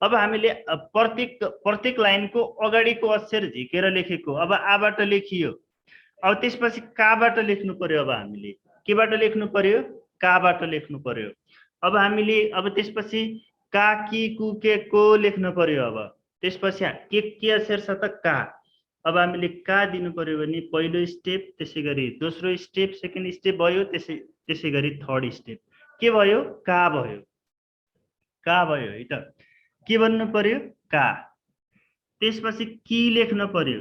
अब हामीले प्रत्येक लाइनको अगाडिको अक्षर झिकेर लेखेको। अब आबाट लेखियो। अब त्यसपछि काबाट लेख्नु पर्यो। अब हामीले केबाट लेख्नु पर्यो? काबाट लेख्नु पर्यो। अब हामीले अब त्यसपछि का कि कु के को लेख्नु पर्यो। अब त्यसपछि के अक्षर छ त? का। अब हामीले का दिनु पर्यो भने पहिलो स्टेप, त्यसै गरी दोस्रो स्टेप, सेकेन्ड स्टेप भयो, त्यसै गरी थर्ड स्टेप के भयो? का भयो। का भयो है त। के भन्नु पर्यो? का। त्यसपछि कि लेख्न पर्यो।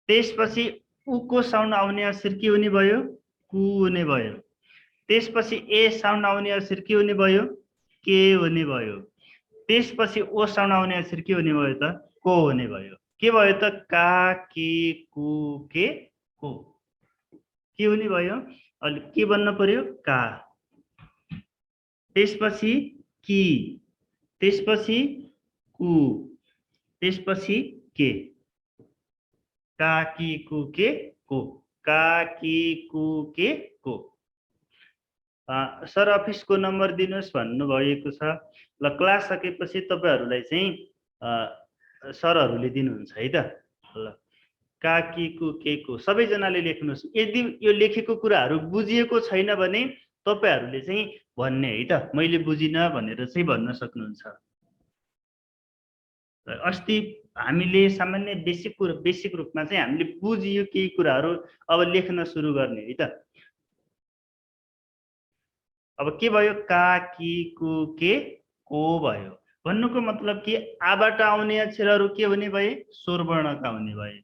त्यसपछि उको साउन्ड आउने अक्षर के हुने भयो? कु हुने भयो। त्यसपछि ए साउन्ड आउने अक्षर के हुने भयो? के हुने भयो। त्यसपछि ओ साउन्ड आउने अक्षर के हुने भयो त? को हुने भयो। के भयो त? का के कु के को के हुने भयो? अहिले के बन्न पर्यो? का। त्यसपछि कि, त्यसपछि कु, त्यसपछि के। का कि कु के को। का कि कु के को। सर अफिसको नम्बर दिनुहोस् भन्नुभएको छ। ल क्लास सकेपछि तपाईहरुलाई चाहिँ सरहरुले दिनुहुन्छ है त। ल का कि कु के को सबैजनाले लेख्नुस्। यदि यो लेखेको कुराहरु बुझिएको छैन भने तपाईहरुले चाहिँ भन्ने है त, मैले बुझिन भनेर चाहिँ भन्न सक्नुहुन्छ। अस्ति हामीले सामान्य बेसिक रूपमा चाहिँ हामीले बुझियो केही कुराहरु, अब लेख्न सुरु गर्ने है त। अब के भयो? का कि कु के को भयो। भन्नुको मतलब कि आबाट आउने अक्षरहरु के हुने भए? स्वर वर्णका हुने भए।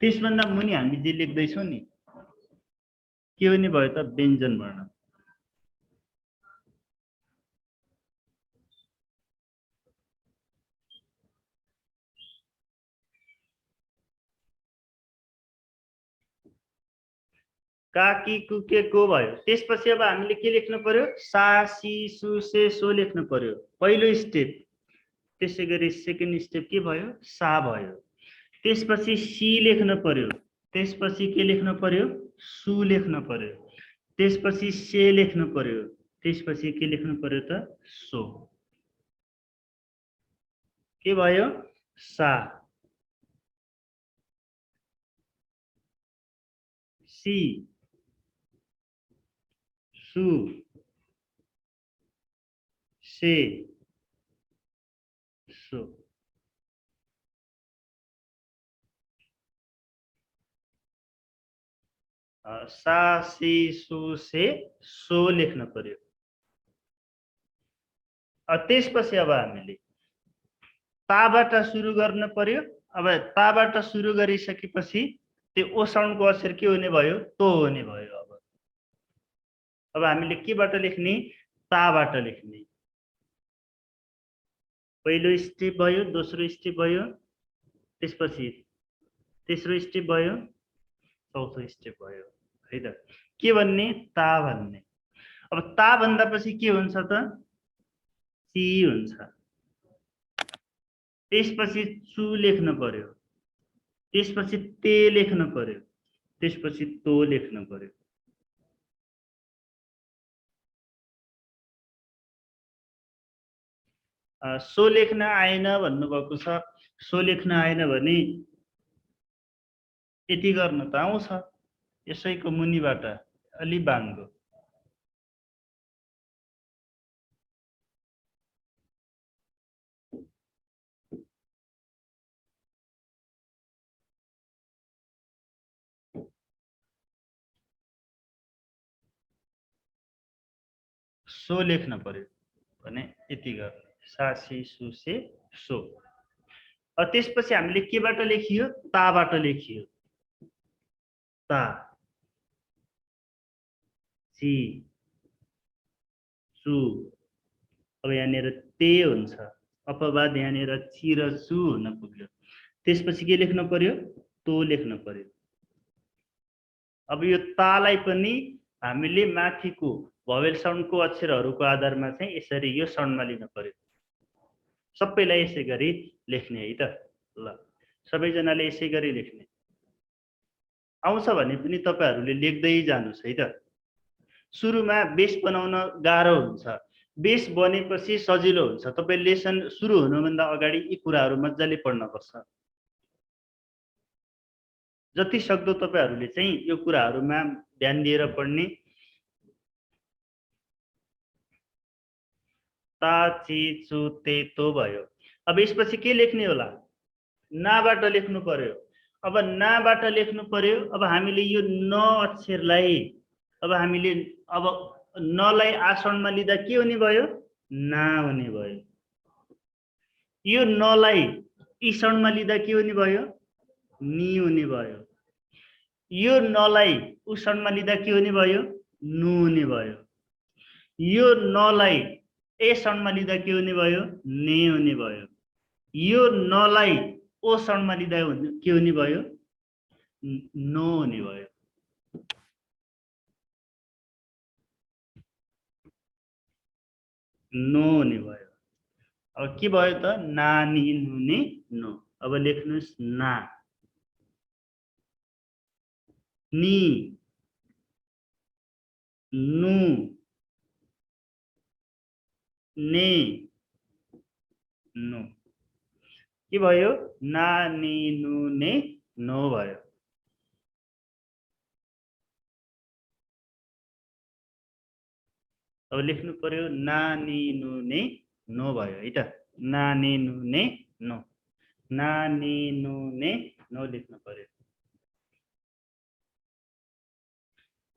त्यसभन्दा मुनि हामी जे लेख्दै छौं नि के हुने भयो त? व्यञ्जन वर्ण। का कि कु के को भयो। त्यसपछि अब हामीले के लेख्नु पर्यो? सा सी सु से सो लेख्नु पर्यो, पहिलो स्टेप। त्यसैगरी सेकेन्ड स्टेप के भयो? सा भयो। त्यसपछि सी लेख्नु पर्यो, त्यसपछि के लेख्नु पर्यो? सु लेख्नु पर्यो, त्यसपछि से लेख्नु पर्यो, त्यसपछि के लेख्नु पर्यो त? सो। के भयो? सा, सी, सु, से, सो। सा सी सु से सो लेख्न पर्यो। त्यसपछि अब हामीले ताबाट सुरु गर्न पर्यो। अब ताबाट सुरु गरिसकेपछि त्यो ओ साउन्डको अक्षर के हुने भयो? तो हुने भयो। अब हामीले केबाट लेख्ने? ताबाट लेख्ने। पहिलो स्टेप भयो, दोस्रो स्टेप भयो, त्यसपछि तेस्रो स्टेप भयो, चौथो स्टेप भयो है त। के भन्ने? ता भन्ने। अब ता भन्दा पछि के हुन्छ त? सी हुन्छ। त्यसपछि चु लेख्न पर्यो, त्यसपछि ते लेख्न पर्यो, त्यसपछि तो लेख्न पर्यो। सो लेख्न आएन भन्नुभएको छ। सो लेख्न आएन भने यति गर्न त आउँछ, यसैको मुनिबाट अलि बाङ्गो। सो लेख्न पर्यो भने यति गर्न। सा सी सु से सो। त्यसपछि हामीले केबाट लेखियो? ताबाट लेखियो। ता, सी, सु। अब यहाँनिर ते हुन्छ, अपवाद यहाँनिर ची र सु हुन पुग्यो। त्यसपछि के लेख्न पर्यो? तो लेख्न पर्यो। अब यो तालाई पनि हामीले माथिको भवेल साउन्डको अक्षरहरूको आधारमा चाहिँ यसरी यो साउन्डमा लिन पर्यो। सबैलाई यसै गरी लेख्ने है त। ल सबैजनाले यसै गरी लेख्ने। आउँछ भने पनि तपाईहरुले लेख्दै जानुस् है त। सुरुमा बेस बनाउन गाह्रो हुन्छ, बेस बनेपछि सजिलो हुन्छ। तपाईं लेसन सुरु हुनुभन्दा अगाडि यी कुराहरू मजाले पढ्नुपर्छ। जति सक्दो तपाईहरुले चाहिँ यो कुराहरूमा ध्यान दिएर पढ्ने। ता ची चु ते तो भयो। अब यसपछि के लेख्ने होला? नाबाट लेख्नु पर्यो। अब नाबाट लेख्नु पर्यो। अब हामीले यो न अक्षरलाई अब हामीले अब नलाई आसनमा लिँदा के हुने भयो? ना हुने भयो। यो नलाई ईसणमा लिँदा के हुने भयो? नि हुने भयो। यो नलाई उषणमा लिँदा के हुने भयो? नु हुने भयो। यो नलाई ए सणमा लिँदा के हुने भयो? ने हुने भयो। यो नलाई ओ सणमा लिँदा के हुने भयो? नो हुने भयो। नो हुने भयो। अब के भयो त? ना नि नु ने नो। अब लेख्नुस् ना, नि, नु, ने, नो। के भयो? ना नि नु ने नो भयो। अब लेख्नु पर्यो ना नि नु ने नो भयो है त। ना नि नु ने नो। ना नि नु ने नो लेख्नु पर्यो।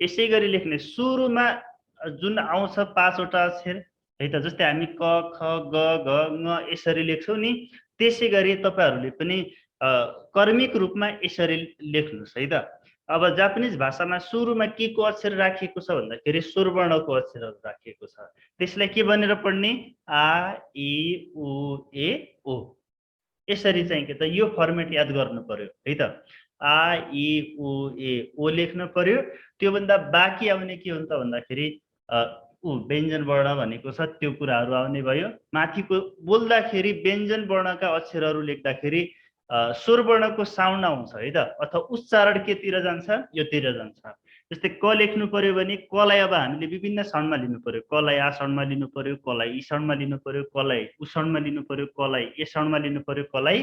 यसै गरी लेख्ने सुरुमा जुन आउँछ 5 वटा अक्षर है त, जस्तै हामी क ख ग घ ङ यसरी लेख्छौं नि, त्यसै गरी तपाईहरुले पनि कर्मिक रूपमा यसरी लेख्नुस् है त। अब जापानिज भाषामा सुरुमा के को अक्षर राखिएको छ भन्दाखेरि स्वरवर्णको अक्षरहरू राखिएको छ। त्यसलाई के भनेर पढ्ने? आ इ उ ए ओ। यसरी चाहिँ के त यो फर्मेट याद गर्नु पर्यो है त। आ इ उ ए ओ लेख्नु पर्यो। त्यो भन्दा बाँकी आउने के हुन्छ भन्दाखेरि व्यञ्जन वर्ण भनेको छ, त्यो कुराहरू आउने भयो। माथिको बोल्दाखेरि व्यञ्जन वर्णका अक्षरहरू लेख्दाखेरि स्वरवर्णको साउन्ड आउँछ है त, अथवा उच्चारण केतिर जान्छ? योतिर जान्छ। जस्तै क लेख्नु पर्यो भने कलाई अब हामीले विभिन्न क्षणमा लिनु पर्यो। कलाई आ क्षणमा लिनु पर्यो, कलाई ई क्षणमा लिनु पर्यो, कलाई उ क्षणमा लिनु पर्यो, कलाई ए क्षणमा लिनु पर्यो, कलाई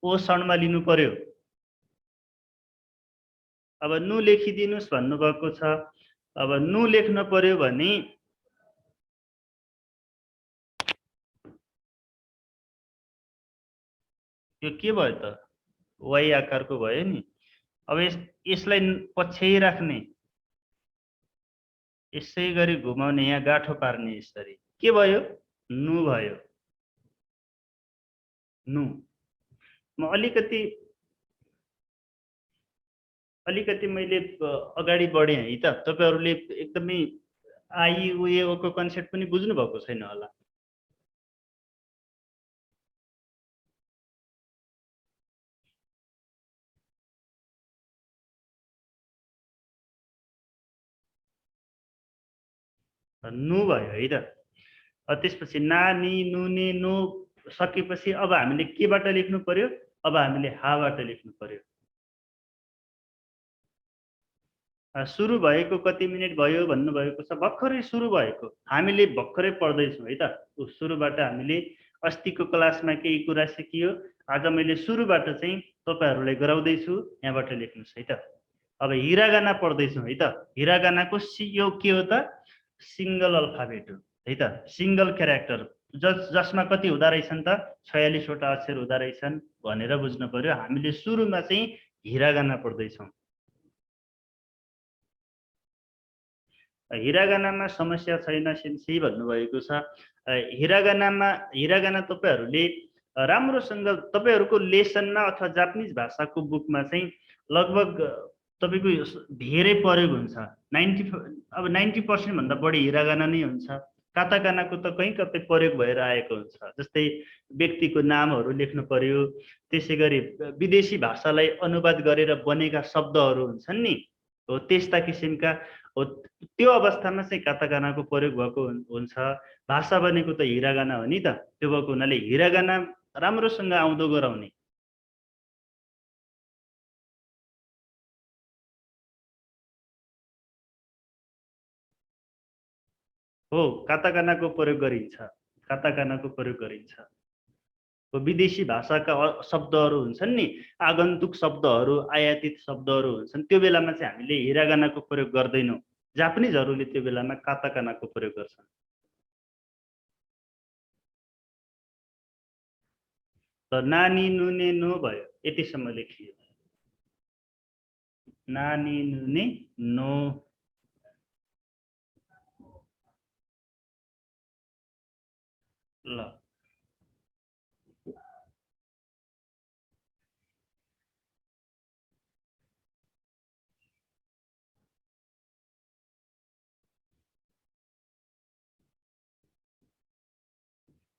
ओ क्षणमा लिनु पर्यो। अब नु लेखिदिनुस् भन्नुभएको छ। अब नु लेख्न पर्यो भने यो के भयो त? वाइ आकारको भयो नि। अब यसलाई पछ्याइ राख्ने, यसै गरी घुमाउने, यहाँ गाठो पार्ने यसरी। के भयो? नु भयो। नु। म अलिकति मैले अगाडि बढे है त। तपाईहरुले एकदमै आई उ ए ओ को कन्सेप्ट पनि बुझ्नु भएको छैन होला। नु भयो है त। त्यसपछि ना नि नु ने नो सकेपछि अब हामीले केबाट लेख्नु पर्यो? अब हामीले हाबाट लेख्नु पर्यो। सुरु भएको कति मिनेट भयो भन्नुभएको छ। भर्खरै सुरु भएको, हामीले भर्खरै पढ्दैछौँ है त। सुरुबाट हामीले अस्तिको क्लासमा केही कुरा सिकियो। आज मैले सुरुबाट चाहिँ तपाईहरुलाई गराउँदैछु। यहाँबाट लेख्नुस् है त। अब हिरागाना पढ्दैछौँ है त। हिरागानाको यो के हो त? सिंगल अल्फाबेट हो है त। सिंगल क्यारेक्टर, जसमा कति हुँदा रहेछन् त? 46 वटा अक्षर हुँदा रहेछन् भनेर बुझ्नु पर्यो। हामीले सुरुमा चाहिँ हिरागाना पढ्दैछौँ। हिरागानामा समस्या छैन सेन्सी भन्नुभएको छ। हिरागाना तपाईहरुले राम्रोसँग तपाईहरुको लेसनमा अथवा जापानिज भाषाको बुकमा चाहिँ लगभग तपाईको धेरै प्रयोग हुन्छ। 90% भन्दा बढी हिरागाना नै हुन्छ। काताकानाको त कहीँ कतै प्रयोग भएर आएको हुन्छ। जस्तै व्यक्तिको नामहरू लेख्नु पर्यो। त्यसै गरी विदेशी भाषालाई अनुवाद गरेर बनेका शब्दहरू हुन्छन् नि, हो त्यस्ता किसिमका हो। त्यो अवस्थामा चाहिँ काताकानाको प्रयोग भएको हुन्छ। भाषा बनेको त हिरागाना हो नि त। त्यो भएको हुनाले हिरागाना राम्रोसँग आउँदो गराउने। हो काताकानाको प्रयोग गरिन्छ, काताकानाको प्रयोग गरिन्छ। विदेशी भाषाका शब्दहरू हुन्छन् नि, आगन्तुक शब्दहरू, आयातित शब्दहरू हुन्छन्, त्यो बेलामा चाहिँ हामीले हिरागानाको प्रयोग गर्दैनौँ। जापानिजहरूले त्यो बेलामा काताकानाको प्रयोग गर्छन्। त नानी नुने नो भयो, यतिसम्म लेखियो। नानी नुने नो। ल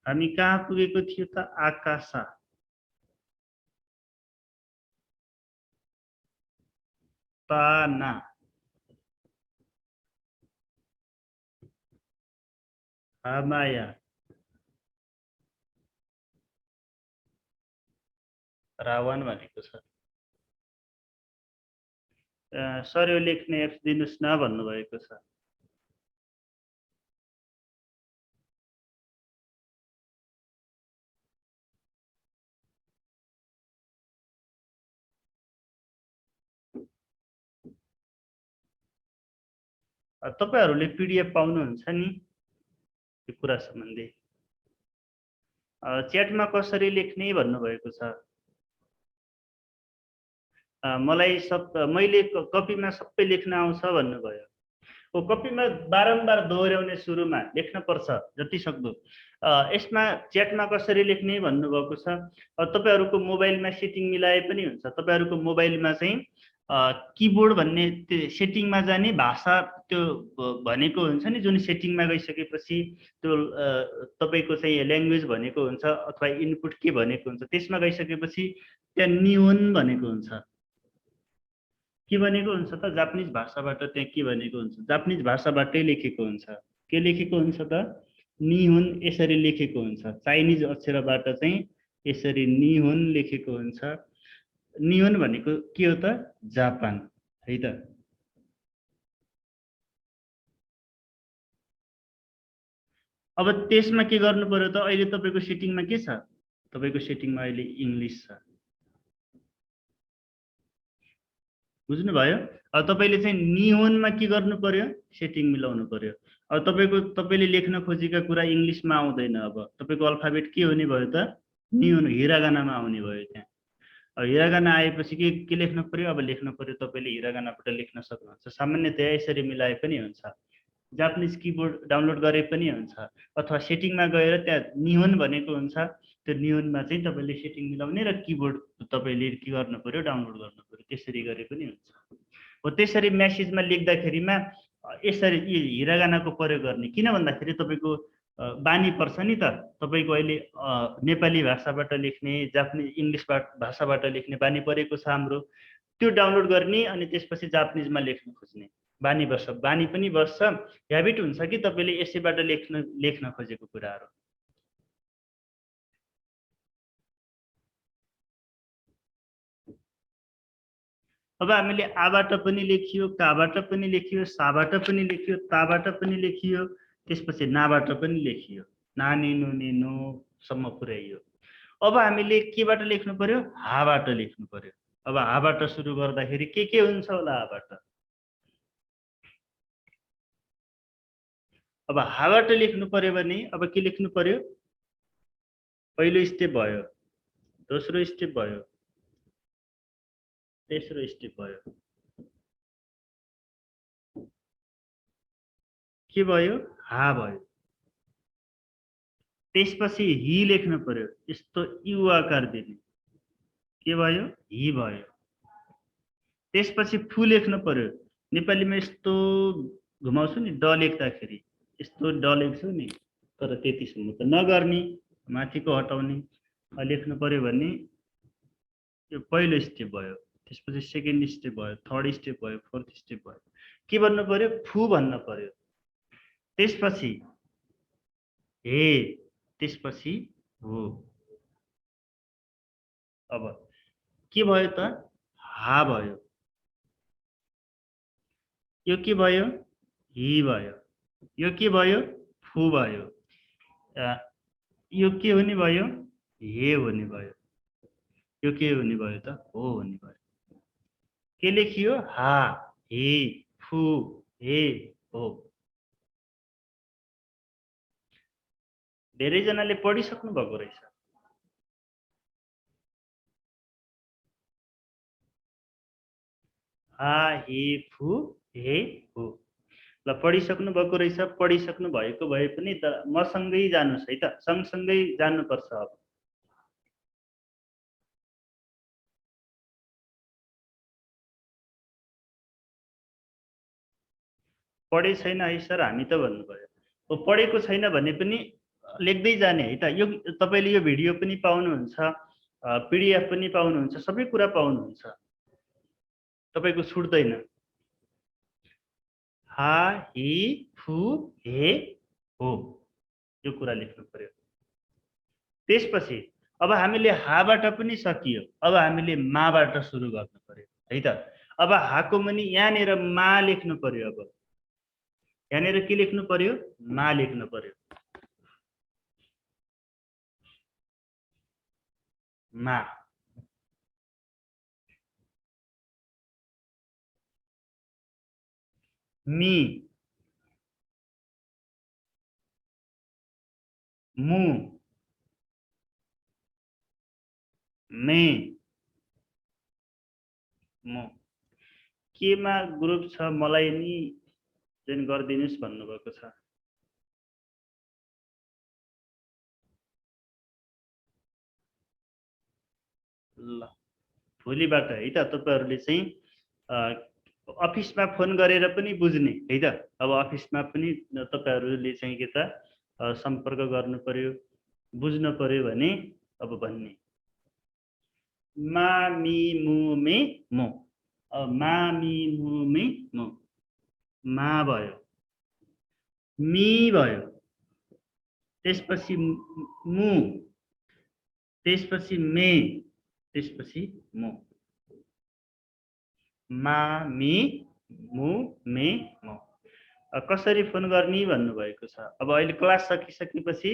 हामी कहाँ पुगेको थियो त? आकाशा। ताना। हामाया। रावण भनेको छ। सर यो लेख्ने एप्स दिनुहोस् न भन्नुभएको छ। तपाईहरूले पिडिएफ पाउनुहुन्छ नि त्यो कुरा सम्बन्धी। च्याटमा कसरी लेख्ने भन्नुभएको छ। मलाई मैले कपीमा सबै लेख्न आउँछ भन्नुभयो। कपीमा बारम्बार दोहोऱ्याउने सुरुमा लेख्न पर्छ जति सक्दो। यसमा च्याटमा कसरी लेख्ने भन्नुभएको छ। तपाईहरूको मोबाइलमा सेटिङ मिलाए पनि हुन्छ। तपाईहरूको मोबाइलमा चाहिँ किबोर्ड भन्ने त्यो सेटिङमा जाने भाषा त्यो भनेको हुन्छ नि, जुन सेटिङमा गइसकेपछि त्यो तपाईको चाहिँ ल्याङ्ग्वेज भनेको हुन्छ अथवा इनपुट के भनेको हुन्छ, त्यसमा गइसकेपछि त्यहाँ निहोन भनेको हुन्छ। के भनेको हुन्छ त? जापानिज भाषाबाट त्यहाँ के भनेको हुन्छ? जापानिज भाषाबाटै लेखेको हुन्छ। के लेखेको हुन्छ त? निहोन यसरी लेखेको हुन्छ। चाइनिज अक्षरबाट चाहिँ यसरी निहोन लेखेको हुन्छ। निहोन भनेको के हो त? जापान है त। अब त्यसमा के गर्नु पर्यो त? अहिले तपाईको सेटिङमा के छ? तपाईको सेटिङमा अहिले इङ्ग्लिस छ। बुझ्नुभयो? अब तपाईले चाहिँ निहोनमा के गर्नु पर्यो? सेटिङ मिलाउनु पर्यो। अब तपाईले लेख्न खोजेका कुरा इङ्ग्लिसमा आउँदैन। अब तपाईको अल्फाबेट के हुने भयो त? निहोन हिरागानामा आउने भयो त्यहाँ। अब हिरागाना आएपछि के लेख्नु पर्यो? अब लेख्नु पर्यो, तपाईले हिरागानाबाट लेख्न सक्नुहुन्छ। सामान्यतया यसरी मिलाए पनि हुन्छ। जापानिज किबोर्ड डाउनलोड गरे पनि हुन्छ, अथवा सेटिङमा गएर त्यहाँ निहोन भनेको हुन्छ, त्यो निहोनमा चाहिँ तपाईले सेटिङ मिलाउने र किबोर्ड तपाईले के गर्नु पर्यो? डाउनलोड गर्नु पर्यो। त्यसरी गरे पनि हुन्छ। हो त्यसरी मेसेजमा लेख्दाखेरिमा यसरी हिरागानाको प्रयोग गर्ने। किन भन्दाखेरि तपाईको बानी पर्छ नि त। तपाईको अहिले नेपाली भाषाबाट लेख्ने, जापानिज इङ्ग्लिसबाट भाषाबाट लेख्ने बानी परेको छ हाम्रो। त्यो डाउनलोड गर्ने अनि त्यसपछि जापानिजमा लेख्न खोज्ने बानी बस्छ। बानी पनि बस्छ, ह्याबिट हुन्छ कि तपाईले यसैबाट लेख्न खोजेको कुराहरू। अब हामीले आबाट पनि लेखियो, काबाट पनि लेखियो, साबाट पनि लेखियो, ताबाट पनि लेखियो, त्यसपछि नाबाट पनि लेखियो। नानी नुनी नो सम्म पुर्याइयो। अब हामीले केबाट लेख्नु पर्यो? हाबाट लेख्नु पर्यो। अब हाबाट सुरु गर्दाखेरि के हुन्छ होला हाबाट? अब हाबाट लेख्नु पर्यो भने अब के लेख्नु पर्यो? पहिलो स्टेप भयो, दोस्रो स्टेप भयो, तेस्रो स्टेप भयो। के भयो? हा भयो। त्यसपछि हि लेख्नु पर्यो, यस्तो यु आकार दिने। के भयो? हि भयो। त्यसपछि फु लेख्नु पर्यो। नेपालीमा यस्तो घुमाउँछु नि ड लेख्दाखेरि, यस्तो ड लेख्छु नि, तर त्यतिसम्म त नगर्ने, माथिको हटाउने। लेख्नु पर्यो भने यो पहिलो स्टेप भयो, त्यसपछि सेकेन्ड स्टेप भयो, थर्ड स्टेप भयो, फोर्थ स्टेप भयो। के भन्नु पर्यो? फु भन्न पर्यो। त्यसपछि हे, त्यसपछि हो। अब के भयो त? हा भयो। यो के भयो? हि भयो। यो के भयो? फु भयो। यो के हुने भयो? हे हुने भयो। यो के हुने भयो त? हो हुने भयो। के लेखियो? हा, हे, फु, हे, हो। धेरैजनाले पढिसक्नु भएको रहेछ। हा, हे, फु, हे, हो। ल पढिसक्नु भएको रहेछ। पढिसक्नु भएको भए पनि त मसँगै जानुस् है त, सँगसँगै जानुपर्छ। अब पढे छैन है सर हामी त भन्नुभयो। पढेको छैन भने पनि लेख्दै जाने है त। यो तपाईँले यो भिडियो पनि पाउनुहुन्छ, पिडिएफ पनि पाउनुहुन्छ, सबै कुरा पाउनुहुन्छ, तपाईँको छुट्दैन। हा, हि, फु, हे, हो, यो कुरा लेख्नु पर्यो। त्यसपछि अब हामीले हाबाट पनि सकियो। अब हामीले माबाट सुरु गर्नु पर्यो है त। अब हाको मुनि यहाँनिर मा लेख्नु पर्यो। अब यहाँनिर के लेख्नु पर्यो? मा लेख्नु पर्यो। मा। मी, मु, मे, मु। केमा ग्रुप छ मलाई नि जोइन गरिदिनुस् भन्नुभएको छ। ल भोलिबाट है त तपाईहरुले चाहिँ अफिसमा फोन गरेर पनि बुझ्ने है त। अब अफिसमा पनि तपाईहरुले चाहिँ के त सम्पर्क गर्नु पर्यो, बुझ्नु पर्यो भने अब भन्ने मा, मी, मु, मे, मो। अब मा, मी, मु, मे, मो। मा भयो, मी भयो, त्यसपछि मु, त्यसपछि मे, त्यसपछि मो। मा, मी, मु, मे, मो। कसरी फोन गर्ने भन्नुभएको छ। अब अहिले क्लास सकिसकेपछि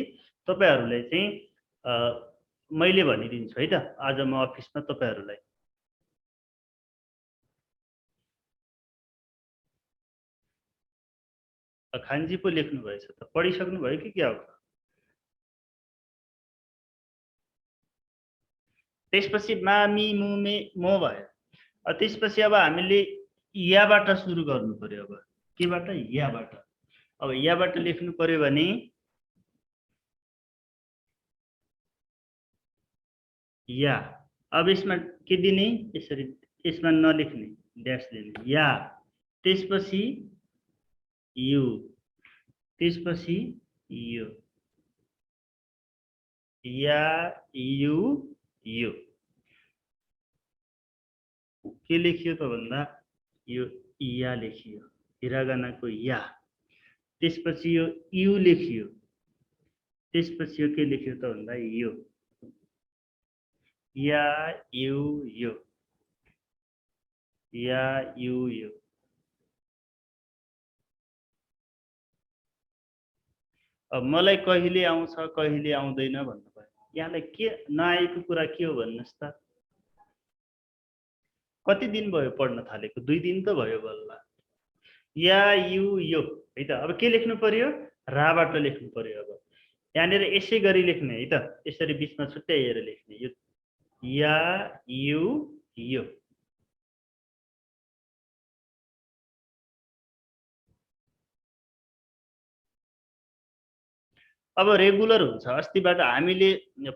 तपाईहरुलाई चाहिँ मैले भनिदिन्छु है त। आज म अफिसमा तपाईहरुलाई खान्जी पो लेख्नु भएछ त। पढिसक्नु भयो कि क्या हो? त्यसपछि मा, मी, मु, मे, मो भयो। त्यसपछि अब हामीले याबाट सुरु गर्नु पर्यो। अब केबाट? याबाट। अब याबाट लेख्नु पर्यो भने या। अब यसमा के दिने? यसरी यसमा नलेख्ने, ड्यास दिने। या, त्यसपछि यु, त्यसपछि यो। या, यु, यो। के लेखियो त भन्दा यो या लेखियो, हिरागानाको या। त्यसपछि यो यु लेखियो, त्यसपछि यो के लेखियो त भन्दा यो। या, यु, यो। या, यु, यो। अब मलाई कहिले आउँछ कहिले आउँदैन भन्नुभयो। यहाँलाई के नआएको कुरा के हो भन्नुस् त। कति दिन भयो पढ्न थालेको? 2 दिन त भयो बल्ल। या, यु, यो है त। अब के लेख्नु पर्यो? राबाट लेख्नु पर्यो। अब यहाँनिर यसै गरी लेख्ने है त। यसरी बीचमा छुट्याएर लेख्ने। यो या, यु, यो। अब रेगुलर हुन्छ। अस्तिबाट हामीले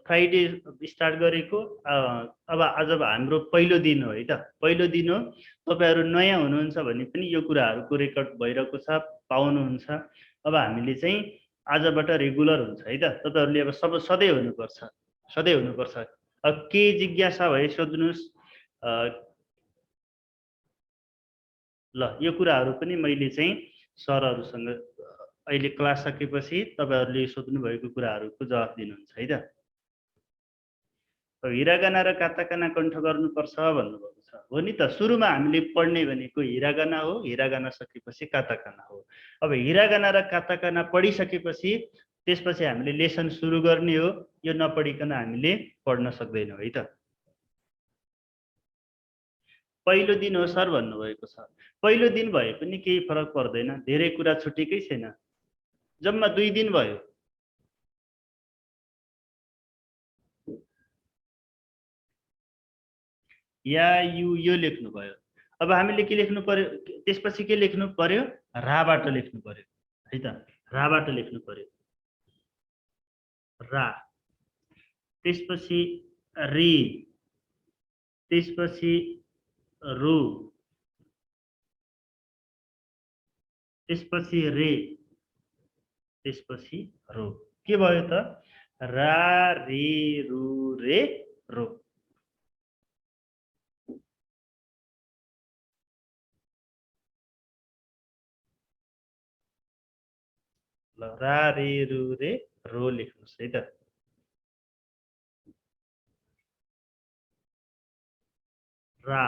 फ्राइडे स्टार्ट गरेको। अब आज हाम्रो पहिलो दिन हो है त। पहिलो दिन हो। तपाईहरु नयाँ हुनुहुन्छ भने पनि यो कुराहरुको रेकर्ड भइरहेको छ, पाउनुहुन्छ। अब हामीले चाहिँ आजबाट रेगुलर हुन्छ है त। तपाईहरुले अब सधैँ हुनुपर्छ, सधैँ हुनुपर्छ। अब के जिज्ञासा भए सोध्नुस्। ल यो कुराहरु पनि मैले चाहिँ सरहरुसँग अहिले क्लास सकेपछि तपाईहरुले सोध्नु भएको कुराहरुको जवाफ दिनुहुन्छ है त। हिरागाना र काताकाना कण्ठ गर्नुपर्छ भन्नुभएको छ। छ हो नि त। सुरुमा हामीले पढ्ने भनेको हिरागाना हो, हिरागाना सकेपछि काताकाना हो। अब हिरागाना र काताकाना पढिसकेपछि त्यसपछि हामीले लेसन सुरु गर्ने हो। यो नपढिकन हामीले पढ्न सक्दैनौँ है त। पहिलो दिन हो सर भन्नुभएको छ। पहिलो दिन भए पनि केही फरक पर्दैन, धेरै कुरा छुटेकै छैन। जम्मा 2 दिन भयो। या यु यो लेख्नु भयो। अब हामीले के लेख्नु पर्यो, त्यसपछि के लेख्नु पर्यो, राबाट लेख्नु पर्यो है त। राबाट लेख्नु पर्यो, रा। त्यसपछि री, त्यसपछि रु, त्यसपछि रे, त्यसपछि रो। के भयो त, रा रे रु रे रो। ल रा रे रु रे रो लेख्नुहोस् है त। रा,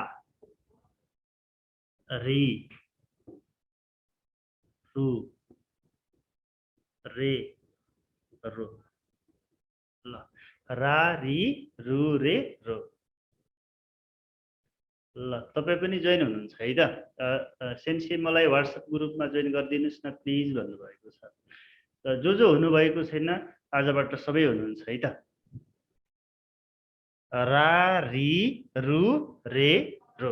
री, रु, रे, रो। ल रा री रु रे रो। ल तपाईँ पनि जोइन हुनुहुन्छ है त। सेन्सी मलाई व्हाट्सएप ग्रुपमा जोइन गरिदिनुहोस् न प्लिज भन्नुभएको छ। जो हुनुभएको छैन आजबाट सबै हुनुहुन्छ है त। रा री रु रे रो।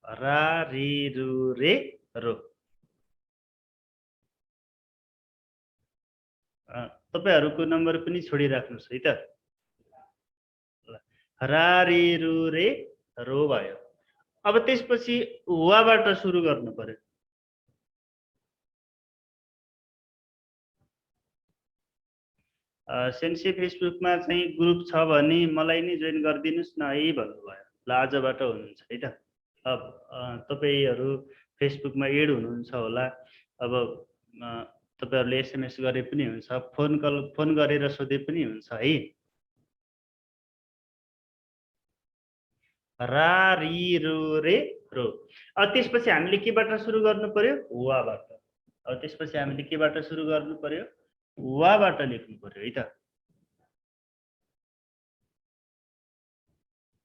रा री रु रे रो। तपाईहरुको नम्बर पनि छोडिराख्नुहोस् है त। रा री रु रे रो भयो। अब त्यसपछि वाबाट सुरु गर्नु पर्यो। सेन्सी फेसबुकमा चाहिँ ग्रुप छ भने मलाई नै जोइन गरिदिनुस् न है भन्नुभयो। ल आजबाट हुनुहुन्छ है त। अब तपाईहरु फेसबुकमा एड हुनुहुन्छ होला। अब तपाईहरुले एसएमएस गरे पनि हुन्छ, फोन गरेर सोधे पनि हुन्छ है। रा री रु रे रो। अब त्यसपछि हामीले केबाट सुरु गर्नु पर्यो, वाबाट। अब त्यसपछि हामीले केबाट सुरु गर्नु पर्यो, वाबाट लेख्नु पर्यो है त।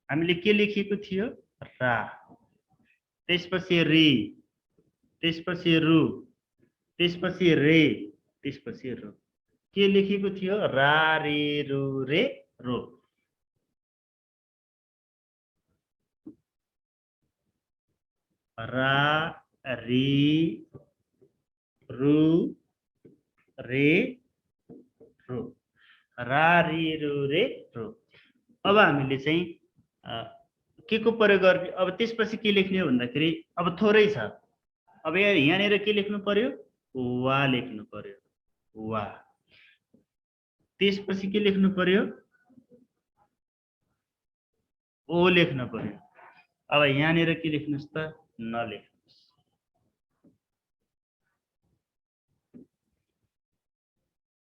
हामीले के लेखेको थियो, रा, त्यसपछि री, त्यसपछि रु, त्यसपछि रे, त्यसपछि रो। के लेखेको थियो, रा रे रु रे रो। रा री रु रे रो। रा री रु रे रो। अब हामीले चाहिँ के को प्रयोग गर्ने। अब त्यसपछि के लेख्ने हो भन्दाखेरि अब थोरै छ। अब यहाँनिर के लेख्नु पर्यो, वा लेख्नु पर्यो, वा। त्यसपछि के लेख्नु पर्यो, ओ लेख्नु पर्यो। अब यहाँनिर के लेख्नुस् त, नलेख्नुस्।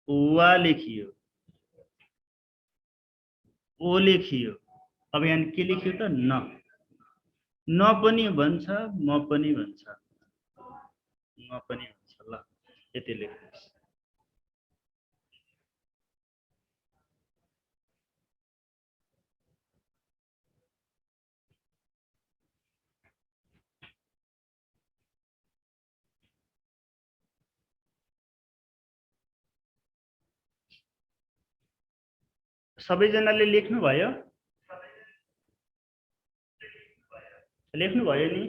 वा लेखियो, ओ लेखियो। अब यहाँ के लेखियो त, न पनि भन्छ, म पनि भन्छ, म पनि भन्छ। ल यति लेख्नुस्। सबैजनाले लेख्नु भयो, लेख्नु भयो नि।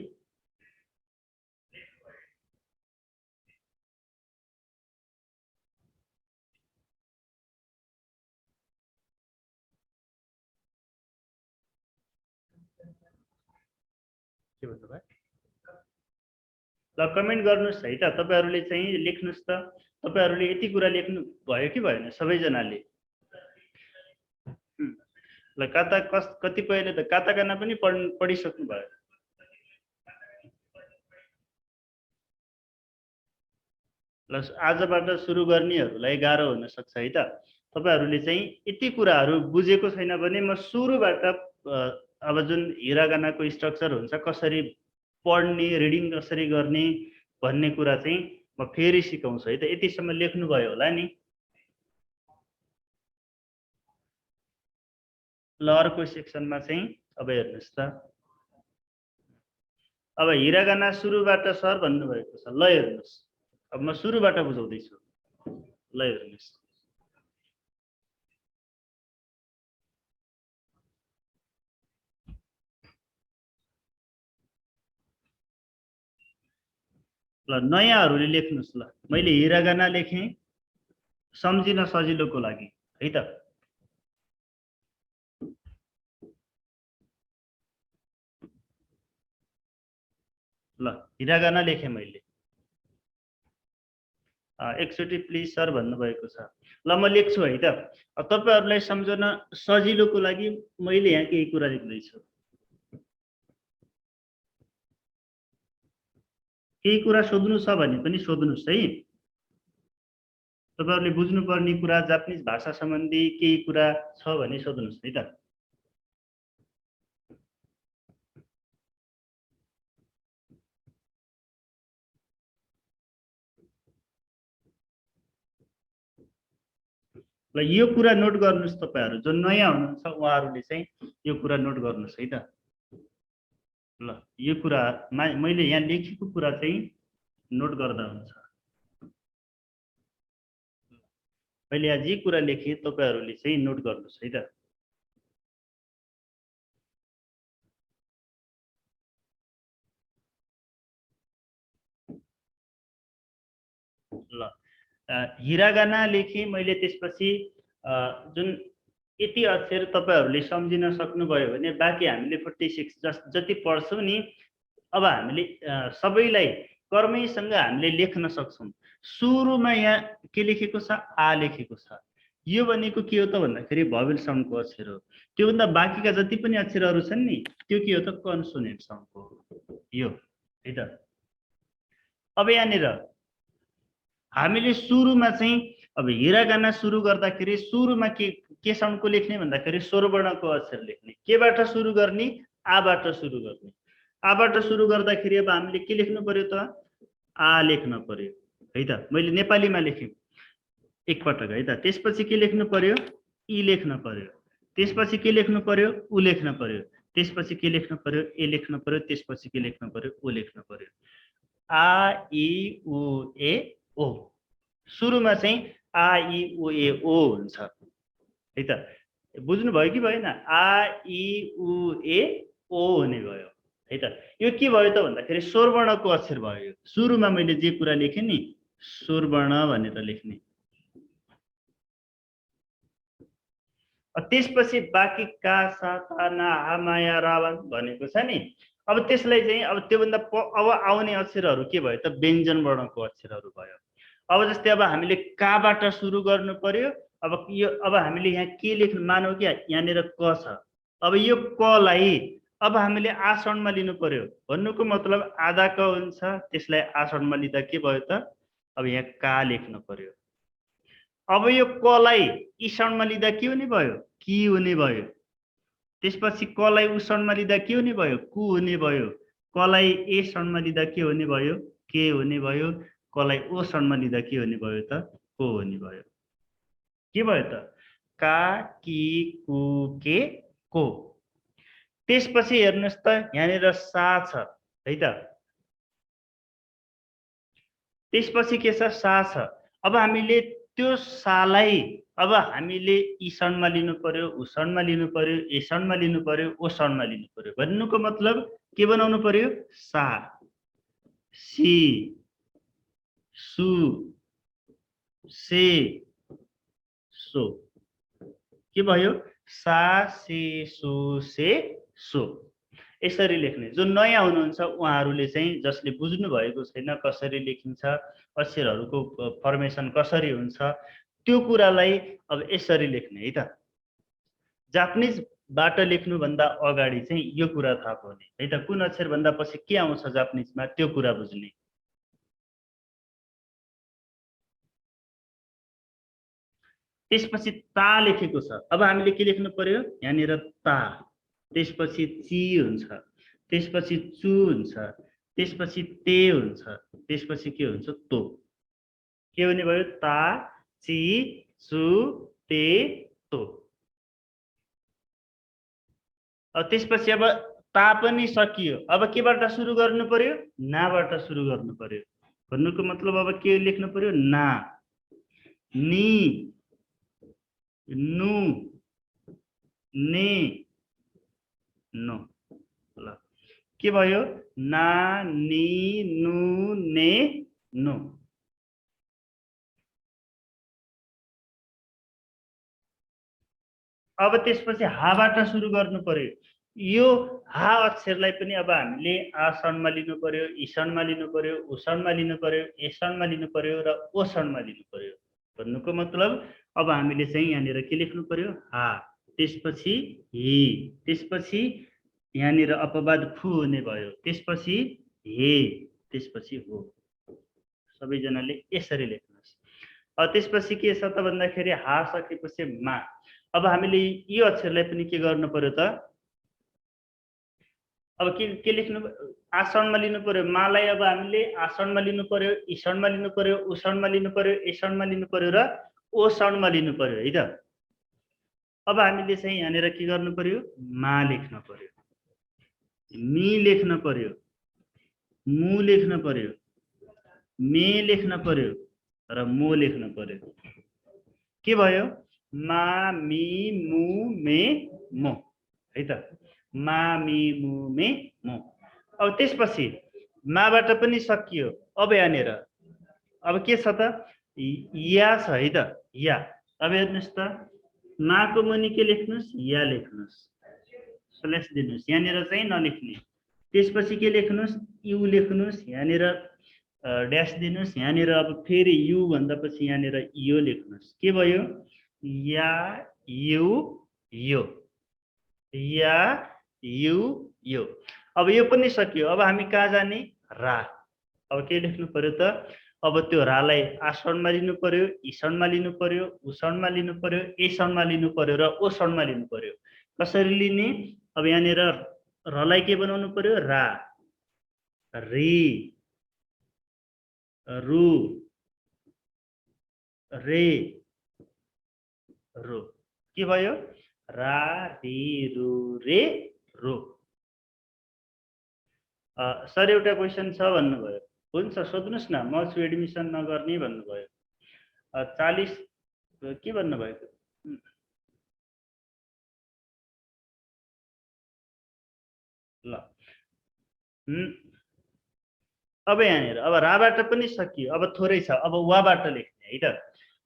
के भन्नुभयो, ल कमेन्ट गर्नुस् है त। तपाईहरुले चाहिँ लेख्नुस् त। तपाईहरुले यति कुरा लेख्नु भयो कि भएन सबैजनाले। ल कतिपयले त काताकाना पनि पढिसक्नु भयो। ल आजबाट सुरु गर्नेहरूलाई गाह्रो हुन सक्छ है त। तपाईहरूले चाहिँ यति कुराहरू बुझेको छैन भने म सुरुबाट अब जुन हिरागानाको स्ट्रक्चर हुन्छ, कसरी पढ्ने, रिडिङ कसरी गर्ने भन्ने कुरा चाहिँ म फेरि सिकाउँछु है त। यतिसम्म लेख्नुभयो होला नि। ल अर्को सेक्सनमा चाहिँ अब हेर्नुहोस् त। अब हिरागाना सुरुबाट सर भन्नुभएको छ। ल हेर्नुहोस्, अब म सुरुबाट बुझाउँदैछु। ल हेर्नुहोस्, ल नयाँहरूले लेख्नुहोस्। ल मैले हिरागाना लेखेँ सम्झिन सजिलोको लागि है त। ल हिरागाना लेखेँ मैले। एकचोटि प्लिज सर भन्नुभएको छ। ल म लेख्छु है त। तपाईहरूलाई सम्झन सजिलोको लागि मैले यहाँ केही कुरा लेख्दैछु। केही कुरा सोध्नु छ भने पनि सोध्नुहोस् है। तपाईहरूले बुझ्नुपर्ने कुरा, जापानिज भाषा सम्बन्धी केही कुरा छ भने सोध्नुहोस् है त। ल यो कुरा नोट गर्नुहोस्। तपाईहरू जो नयाँ हुनुहुन्छ उहाँहरूले चाहिँ यो कुरा नोट गर्नुहोस् है त। ल यो कुरा मैले यहाँ लेखेको कुरा चाहिँ नोट गर्दा हुन्छ। मैले यहाँ जे कुरा लेखेँ तपाईहरूले चाहिँ नोट गर्नुहोस् है त। ल हिरागाना लेखेँ मैले। त्यसपछि जुन यति अक्षर तपाईहरूले सम्झिन सक्नुभयो भने बाँकी हामीले 46 जति पढ्छौँ नि, अब हामीले सबैलाई कर्मैसँग हामीले लेख्न सक्छौँ। सुरुमा यहाँ के लेखेको छ? आ लेखेको छ। यो भनेको के हो त भन्दाखेरि भवेल साउन्डको अक्षर हो। त्योभन्दा बाँकीका जति पनि अक्षरहरू छन् नि त्यो के हो त? कन्सोनेन्ट साउन्डको हो यो है त। अब यहाँनिर हामीले सुरुमा चाहिँ अब हिरागाना सुरु गर्दाखेरि सुरुमा के साउन्डको लेख्ने भन्दाखेरि स्वरवर्णको अक्षर लेख्ने। केबाट सुरु गर्ने? आबाट सुरु गर्ने। आबाट सुरु गर्दाखेरि अब हामीले के लेख्नु पर्यो त? आ लेख्न पर्यो है त। मैले नेपालीमा लेखेँ एकपटक है त। त्यसपछि के लेख्नु पर्यो? इ लेख्न पर्यो। त्यसपछि के लेख्नु पर्यो? उ लेख्न पर्यो। त्यसपछि के लेख्नु पर्यो? ए लेख्न पर्यो। त्यसपछि के लेख्नु पर्यो? ओ लेख्न पर्यो। आ इ उ ए ओ। सुरुमा चाहिँ आ इ उ ए ओ हुन्छ है त। बुझ्नुभयो कि भएन? आ इ उ ए ओ हुने भयो है त। यो के भयो त भन्दाखेरि स्वरवर्णको अक्षर भयो। सुरुमा मैले जे कुरा लेखेँ नि स्वरवर्ण भनेर लेख्ने। त्यसपछि बाँकी का सा ता ना हा माया रावण भनेको छ नि। अब त्यसलाई चाहिँ अब त्योभन्दा अब आउने अक्षरहरू के भयो त? व्यञ्जन वर्णको अक्षरहरू भयो। अब जस्तै अब हामीले काबाट सुरु गर्नु पर्यो। अब हामीले यहाँ के लेख्नु? मानौ कि यहाँनिर क छ। अब यो कलाई अब हामीले आसनमा लिनु पर्यो। भन्नुको मतलब आधा क हुन्छ, त्यसलाई आसनमा लिँदा के भयो त? अब यहाँ का लेख्नु पर्यो। अब यो कलाई ईसनमा लिँदा के हुने भयो? कि हुने भयो। त्यसपछि कलाई उषणमा लिँदा के हुने भयो? कु हुने भयो। कलाई ए षणमा लिँदा के हुने भयो? के हुने भयो। कलाई ओ षणमा लिँदा के हुने भयो त? को हुने भयो। के भयो त? का कि कु के को। त्यसपछि हेर्नुहोस् त यहाँनिर सा छ है त। त्यसपछि के छ? सा छ। अब हामीले त्यो सालाई अब हामीले ईसणमा लिनु पर्यो, उषणमा लिनु पर्यो, एसणमा लिनु पर्यो, ओसणमा लिनु पर्यो। भन्नुको मतलब के बनाउनु पर्यो? सा सी सु से सो। के भयो? सा से सु से सो। यसरी लेख्ने। जो नयाँ हुनुहुन्छ उहाँहरूले चाहिँ जसले बुझ्नु भएको छैन कसरी लेखिन्छ, अक्षरहरूको फर्मेसन कसरी हुन्छ, त्यो कुरालाई अब यसरी लेख्ने है त। जापानिजबाट लेख्नुभन्दा अगाडि चाहिँ यो कुरा थाहा पाउने है त। कुन अक्षर भन्दा पछि के आउँछ जापानिजमा त्यो कुरा बुझ्ने। त्यसपछि ता लेखेको छ। अब हामीले के लेख्नु पर्यो यहाँनिर ता, त्यसपछि ची हुन्छ, त्यसपछि चु हुन्छ, त्यसपछि ते हुन्छ, त्यसपछि के हुन्छ तो। के हुने भयो ता ची चु ते तो। त्यसपछि अब ता पनि सकियो। अब केबाट सुरु गर्नु पर्यो नाबाट सुरु गर्नु पर्यो। भन्नुको मतलब अब के लेख्नु पर्यो ना नी नु ने नो। ल के भयो ना नी नु ने नो। अब त्यसपछि हाबाट सुरु गर्नु पर्यो। यो हा अक्षरलाई पनि अब हामीले आसनमा लिनु पर्यो, ईसनमा लिनु पर्यो, उषणमा लिनु पर्यो, एसणमा लिनु पर्यो र ओसणमा लिनु पर्यो। भन्नुको मतलब अब हामीले चाहिँ यहाँनिर के लेख्नु पर्यो हा, त्यसपछि हि, त्यसपछि यहाँनिर अपवाद फु हुने भयो, त्यसपछि हे, त्यसपछि हो। सबैजनाले यसरी लेख्नुहोस्। त्यसपछि के छ त भन्दाखेरि हा सकेपछि मा। अब हामीले यो अक्षरलाई पनि के गर्नु पर्यो त अब के लेख्नु आसनमा लिनु पर्यो। मालाई अब हामीले आसनमा लिनु पर्यो, ईसनमा लिनु पर्यो, उषणमा लिनु पर्यो, एसणमा लिनु पर्यो र ओसणमा लिनु पर्यो है त। अब हामीले चाहिँ यहाँनिर के गर्नु पर्यो मा लेख्नु पर्यो, मी लेख्नु पर्यो, मु लेख्नु पर्यो, मे लेख्नु पर्यो र मो लेख्नु पर्यो। के भयो मा मी मु मे मो है त। मा मी मु मे मो। अब त्यसपछि माबाट पनि सकियो। अब यहाँनिर अब के छ त या छ है त या। अब हेर्नुहोस् त माको मुनि के लेख्नुहोस् या लेख्नुहोस्, स्ल्यास दिनुहोस्, यहाँनिर चाहिँ नलेख्ने। त्यसपछि के लेख्नुहोस् यु लेख्नुहोस्, यहाँनिर ड्यास दिनुहोस्, यहाँनिर अब फेरि यु भन्दा पछि यहाँनिर यो लेख्नुहोस्। के भयो या यु यो, या यु यो। अब यो पनि सकियो। अब हामी कहाँ जाने रा। अब के लेख्नु पर्यो त अब त्यो रालाई आसनमा लिनु पर्यो, ईसनमा लिनु पर्यो, उषणमा लिनु पर्यो, एसणमा लिनु पर्यो र ओसणमा लिनु पर्यो। कसरी लिने अब यहाँनिर रलाई के बनाउनु पर्यो रा, री, रु, रे, रो। के भयो रा री रु रे रो। सर एउटा क्वेसन छ भन्नुभयो। हुन्छ सोध्नुहोस् न, म छु एडमिसन नगर्ने भन्नुभयो। 40 के भन्नुभयो ल। अब यहाँनिर अब राबाट पनि सकियो। अब थोरै छ। अब वाबाट लेख्ने है त।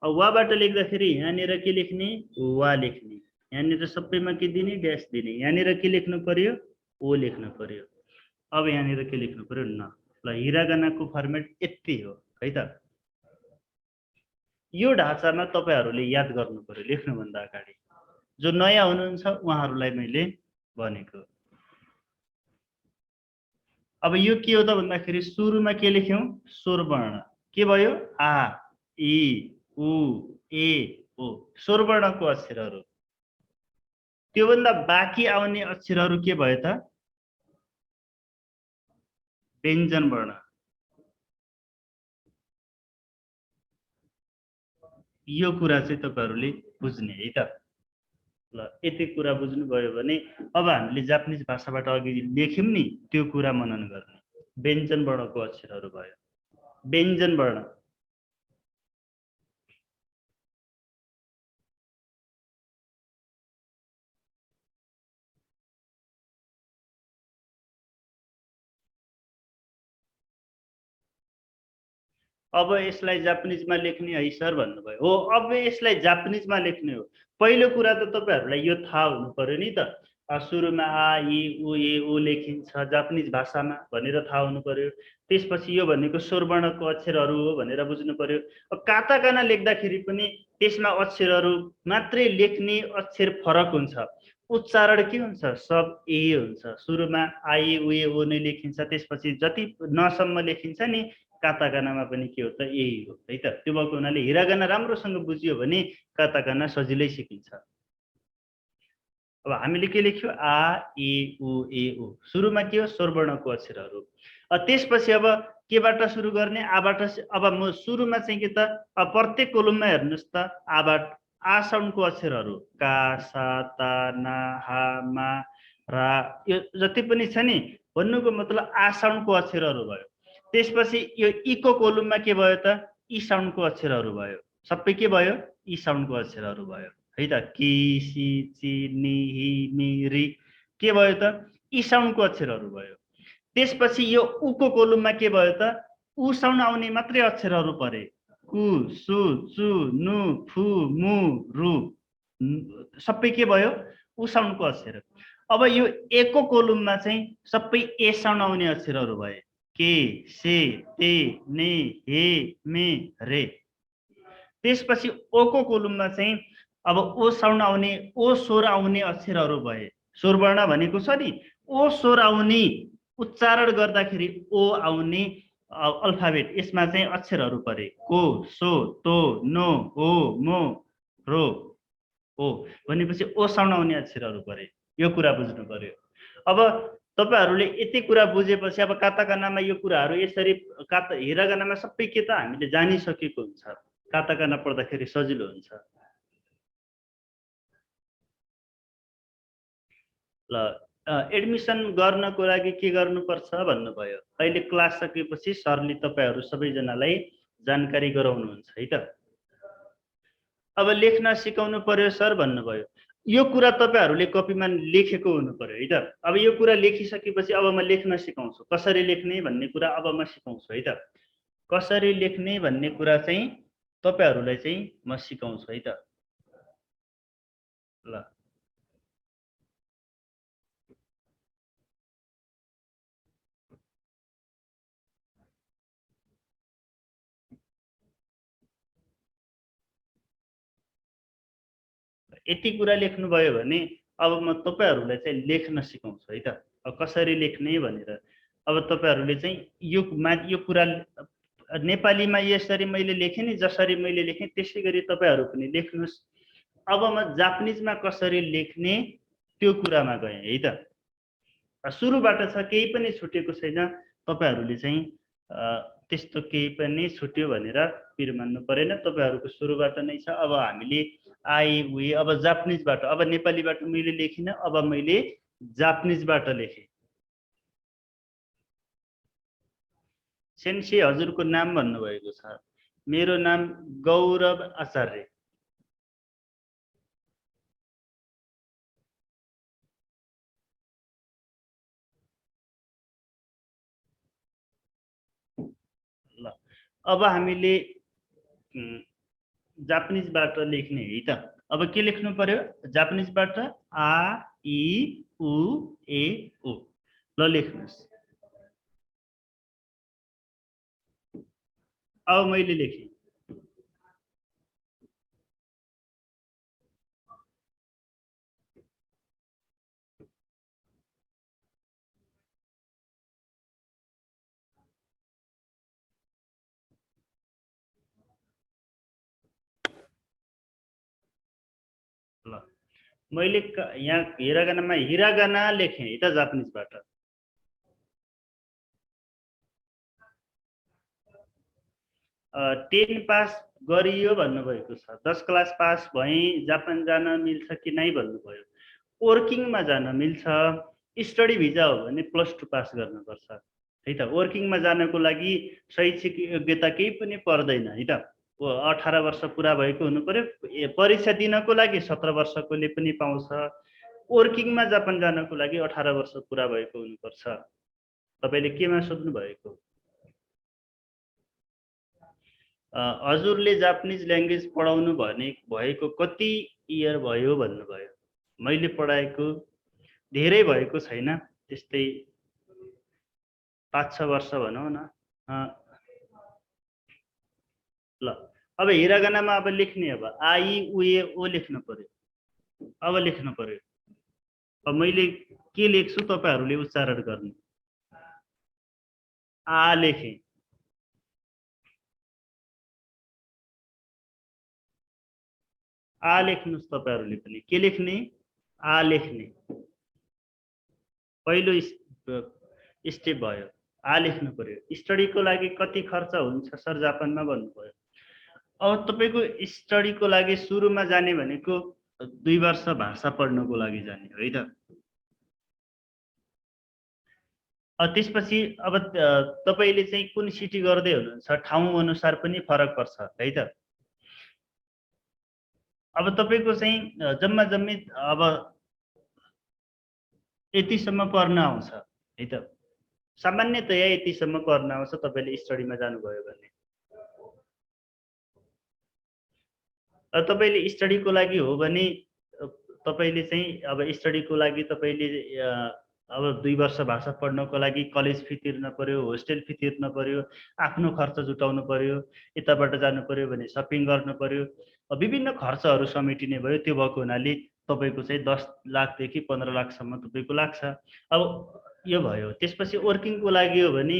अब वाबाट लेख्दाखेरि यहाँनिर के लेख्ने वा लेख्ने, यहाँनिर सबैमा के दिने ड्यास दिने, यहाँनिर के लेख्नु पर्यो ओ लेख्नु पर्यो। अब यहाँनिर के लेख्नु पर्यो न। ल हिरागानाको फर्मेट यति हो है त। यो ढाँचामा तपाईहरुले याद गर्नु पर्यो लेख्नुभन्दा अगाडि। जो नयाँ हुनुहुन्छ उहाँहरुलाई मैले भनेको। अब यो के हो त भन्दाखेरि सुरुमा के लेख्यौं स्वर वर्ण। के भयो आ इ उ ए ओ स्वर वर्णको अक्षरहरु। त्यो भन्दा बाँकी आउने अक्षरहरु के भयो त व्यञ्जन वर्ण। यो कुरा चाहिँ तपाईहरुले बुझ्ने है त। ल यति कुरा बुझ्नु भयो भने अब हामीले जापानिज भाषाबाट अघि लेख्यौं नि त्यो कुरा मनन गर्ने। व्यञ्जन वर्णको अक्षरहरु भयो व्यञ्जन वर्ण। अब यसलाई जापानिजमा लेख्ने है सर भन्नुभयो। हो अब यसलाई जापानिजमा लेख्ने हो। पहिलो कुरा त तपाईहरुलाई यो थाहा हुनु पर्यो नि त। सुरुमा आ इ उ ए ओ लेखिन्छ जापानिज भाषामा भनेर थाहा हुनु पर्यो। त्यसपछि यो भनेको स्वर वर्णको अक्षरहरु हो भनेर बुझ्नु पर्यो। अब काताकाना लेख्दाखेरि पनि त्यसमा अक्षरहरु मात्रै लेख्ने अक्षर फरक हुन्छ। उच्चारण के हुन्छ सब ए हुन्छ। सुरुमा आ इ उ ए ओ नै लेखिन्छ। त्यसपछि जति नसम्म लेखिन्छ नि काताकानामा पनि के हो त यही हो है त। त्यो भएको हुनाले हिरागाना राम्रोसँग बुझियो भने काताकाना सजिलै सिकिन्छ। अब हामीले के लेख्यो आ ए उ ए उ सुरुमा के हो स्वरवर्णको अक्षरहरू। त्यसपछि अब केबाट सुरु गर्ने आबाट। अब म सुरुमा चाहिँ के त प्रत्येक कोलममा हेर्नुस् त आबाट आ साउन्डको अक्षरहरू का सा ता ना हा मा रा यो जति पनि छ नि भन्नुको मतलब आ साउन्डको अक्षरहरू भयो। त्यसपछि यो इ को कोलममा के भयो त इ साउन्डको अक्षरहरू भयो। सबै के भयो इ साउन्डको अक्षरहरू भयो है त। कि सी ची नि हि मी रि के भयो त इ साउन्डको अक्षरहरू भयो। त्यसपछि यो उ को कोलममा के भयो त उ साउन्ड आउने मात्रै अक्षरहरू परे। कु सु चु नु फु मु रु सबै के भयो उ साउन्डको अक्षर। अब यो ए को कोलममा चाहिँ सबै ए साउन्ड आउने अक्षरहरू भए। के से ते ने हे मे रे। त्यसपछि ओ को कोलममा चाहिँ अब ओ साउन्ड आउने ओ स्वर आउने अक्षरहरू भए। स्वरवर्ण भनेको छ नि ओ स्वर आउने उच्चारण गर्दाखेरि ओ आउने अल्फाबेट यसमा चाहिँ अक्षरहरू परे। को सो तो नो हो मो रो हो भनेपछि ओ साउन्ड आउने अक्षरहरू परे। यो कुरा बुझ्नु पर्यो। अब तपाईहरुले यति कुरा बुझेपछि अब काताकानामा यो कुराहरू यसरी हिरागानामा सबै के त हामीले जानिसकेको हुन्छ। काताकाना पढ्दाखेरि सजिलो हुन्छ। ल एडमिसन गर्नको लागि के गर्नुपर्छ भन्नुभयो। अहिले क्लास सकेपछि सरले तपाईहरु सबैजनालाई जानकारी गराउनुहुन्छ है त। अब लेख्न सिकाउनु पर्यो सर भन्नुभयो। यो कुरा तपाईहरुले कपीमा लेखेको हुनु पर्यो है त। अब यो कुरा लेखिसकेपछि अब म लेख्न सिकाउँछु। कसरी लेख्ने भन्ने कुरा अब म सिकाउँछु है त। कसरी लेख्ने भन्ने कुरा चाहिँ तपाईहरुलाई चाहिँ म सिकाउँछु है त। ल यति कुरा लेख्नुभयो भने अब म तपाईहरुलाई चाहिँ लेख्न सिकाउँछु है त। अब कसरी लेख्ने भनेर अब तपाईहरुले चाहिँ यो कुरा नेपालीमा यसरी मैले लेखेँ नि जसरी मैले लेखेँ त्यसै गरी तपाईहरु पनि लेख्नुस्। अब म जापानिजमा कसरी लेख्ने त्यो कुरामा गएँ है त। सुरुबाट छ केही पनि छुटेको छैन। तपाईहरुले चाहिँ त्यस्तो केही पनि छुट्यो भनेर पिर मान्नु परेन। तपाईहरुको सुरुबाट नै छ। अब हामीले आई वी अब जापानिजबाट अब नेपालीबाट मैले लेखिन अब मैले जापानिजबाट लेखेँ। सेन्सी हजुरको नाम भन्नुभएको छ। मेरो नाम गौरव आचार्य। ल अब हामीले जापानिजबाट लेख्ने है त। अब के लेख्नु पर्यो जापानिजबाट आ इ उ ए उ। ल लेख्नुस्। अब मैले लेखेँ। ल मैले यहाँ हिरागानामा हिरागाना लेखेँ है त जापानिजबाट। 10 पास गरियो भन्नुभएको छ। 10 क्लास पास भएँ जापान जान मिल्छ कि नै भन्नुभयो। वर्किङमा जान मिल्छ। स्टडी भिजा हो भने +2 पास गर्नुपर्छ है त। वर्किङमा जानको लागि शैक्षिक योग्यता केही पनि पर्दैन है त। 18 वर्ष पुरा भएको हुनु पर्यो। परीक्षा दिनको लागि 17 वर्षकोले पनि पाउँछ। वर्किङमा जापान जानको लागि 18 वर्ष पुरा भएको हुनुपर्छ। तपाईले केमा सोध्नु भएको? हजुरले जापानिज ल्याङ्ग्वेज पढाउनु भएको कति इयर भयो भन्नुभयो। मैले पढाएको धेरै भएको छैन त्यस्तै 5-6 वर्ष भनौँ न। ल अब हिरागानामा अब लेख्ने अब आई उ ए ओ लेख्नु पर्यो। अब लेख्नु पर्यो। अब मैले के लेख्छु तपाईहरुले उच्चारण गर्नु। आ लेखेँ। आ लेख्नुस् तपाईहरुले पनि के लेख्ने आ लेख्ने पहिलो स्टेप भयो आ लेख्नु पर्यो स्टडीको लागि कति खर्च हुन्छ सर जापानमा भन्नुभयो अब तपाईको स्टडीको लागि सुरुमा जाने भनेको 2 वर्ष भाषा पढ्नको लागि जाने हो है त त्यसपछि अब तपाईले चाहिँ कुन सिटी गर्दै हुनुहुन्छ ठाउँ अनुसार पनि फरक पर्छ है त अब तपाईको चाहिँ जम्मा जम्मी अब यतिसम्म पढ्न आउँछ है त सामान्यतया यतिसम्म पढ्न आउँछ तपाईले स्टडीमा जानुभयो भने तपाईले स्टडीको लागि हो भने तपाईले चाहिँ अब स्टडीको लागि तपाईले अब 2 वर्ष भाषा पढ्नको लागि कलेज फी तिर्न पर्यो होस्टेल फी तिर्न पर्यो आफ्नो खर्च जुटाउनु पर्यो यताबाट जानु पर्यो भने शपिङ गर्नु पर्यो विभिन्न खर्चहरू समेटिने भयो त्यो भएको हुनाले तपाईको चाहिँ 10 लाख देखि 15 लाख सम्म तपाईको लाग्छ अब यो भयो त्यसपछि वर्किङको लागि हो भने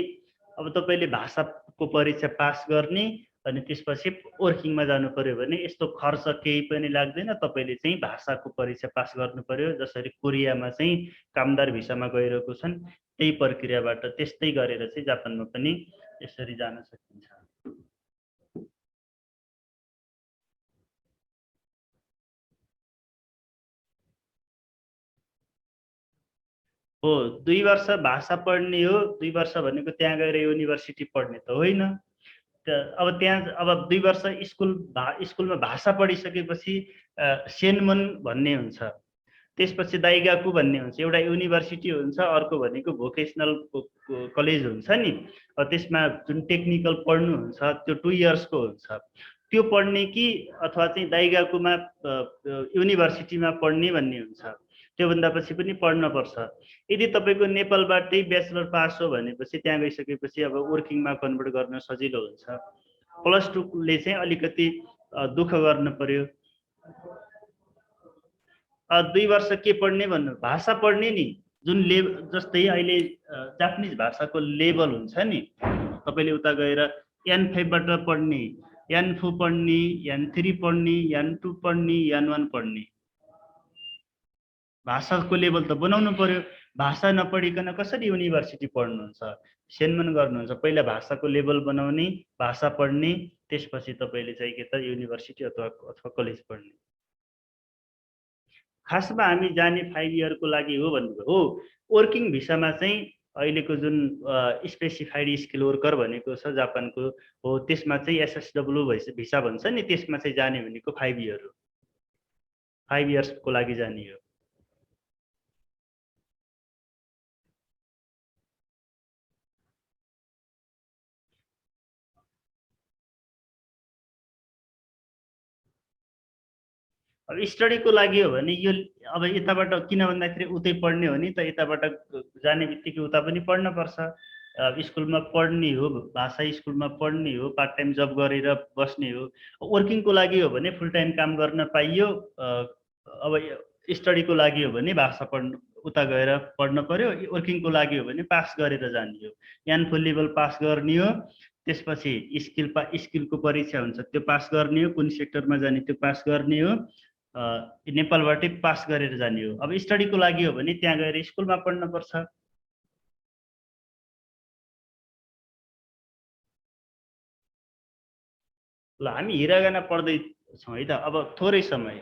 अब तपाईले भाषाको परीक्षा पास गर्ने अनि त्यसपछि वर्किङमा जानु पर्यो भने यस्तो खर्च केही पनि लाग्दैन तपाईले चाहिँ भाषाको परीक्षा पास गर्नु पर्यो जसरी कोरियामा चाहिँ कामदार भिसामा गइरहेको छन् त्यही प्रक्रियाबाट त्यस्तै गरेर चाहिँ जापानमा पनि यसरी जान सकिन्छ हो 2 वर्ष भाषा पढ्ने हो 2 वर्ष भनेको त्यहाँ गएर युनिभर्सिटी पढ्ने त होइन अब त्यहाँ अब 2 वर्ष स्कुलमा भाषा पढिसकेपछि सेनमन भन्ने हुन्छ त्यसपछि दाइगाकु भन्ने हुन्छ एउटा युनिभर्सिटी हुन्छ अर्को भनेको भोकेसनल कलेज हुन्छ नि त्यसमा जुन टेक्निकल पढ्नु हुन्छ त्यो 2 इयर्सको हुन्छ त्यो पढ्ने कि अथवा चाहिँ दाइगाकुमा युनिभर्सिटीमा पढ्ने भन्ने हुन्छ त्यो भन्दा पछि पनि पढ्न पर्छ यदि तपाईको नेपालबाटै ब्याचलर पास हो भनेपछि त्यहाँ गइसकेपछि अब वर्किङमा कन्भर्ट गर्न सजिलो हुन्छ +2 ले चाहिँ अलिकति दुःख गर्न पर्यो 2 वर्ष के पढ्ने भन्नु भाषा पढ्ने नि जुन जस्तै अहिले जापानिज भाषाको लेभल हुन्छ नि तपाईले उता गएर N5 बाट पढ्ने N4 पढ्ने N3 पढ्ने N2 पढ्ने N1 पढ्ने भाषाको लेभल त बनाउनु पर्यो भाषा नपढिकन कसरी युनिभर्सिटी पढ्नुहुन्छ सेनमन गर्नुहुन्छ पहिला भाषाको लेभल बनाउने भाषा पढ्ने त्यसपछि तपाईले चाहिँ के त युनिभर्सिटी अथवा कलेज पढ्ने खासमा हामी जाने 5 इयरको लागि हो भन्नुभयो हो वर्किङ भिसामा चाहिँ अहिलेको जुन स्पेसिफाइड स्किल वर्कर भनेको छ जापानको हो त्यसमा चाहिँ SSW भिसा भन्छ नि त्यसमा चाहिँ जाने भनेको 5 इयर हो 5 इयर्सको लागि जाने हो अब स्टडीको लागि हो भने यो अब यताबाट किन भन्दाखेरि उतै पढ्ने हो नि त यताबाट जाने बित्तिकै उता पनि पढ्न पर्छ स्कुलमा पढ्ने हो भाषा स्कुलमा पढ्ने हो पार्ट टाइम जब गरेर बस्ने हो वर्किङको लागि हो भने फुल टाइम काम गर्न पाइयो अब स्टडीको लागि हो भने भाषा पढ्नु उता गएर पढ्न पर्यो वर्किङको लागि हो भने पास गरेर जाने हो N4 लेभल पास गर्ने हो त्यसपछि स्किलको परीक्षा हुन्छ त्यो पास गर्ने हो कुन सेक्टरमा जाने त्यो पास गर्ने हो नेपालबाटै पास गरेर जाने हो अब स्टडीको लागि हो भने त्यहाँ गएर स्कुलमा पढ्न पर्छ ल हामी हिरागाना पढ्दै छौं है त अब थोरै समय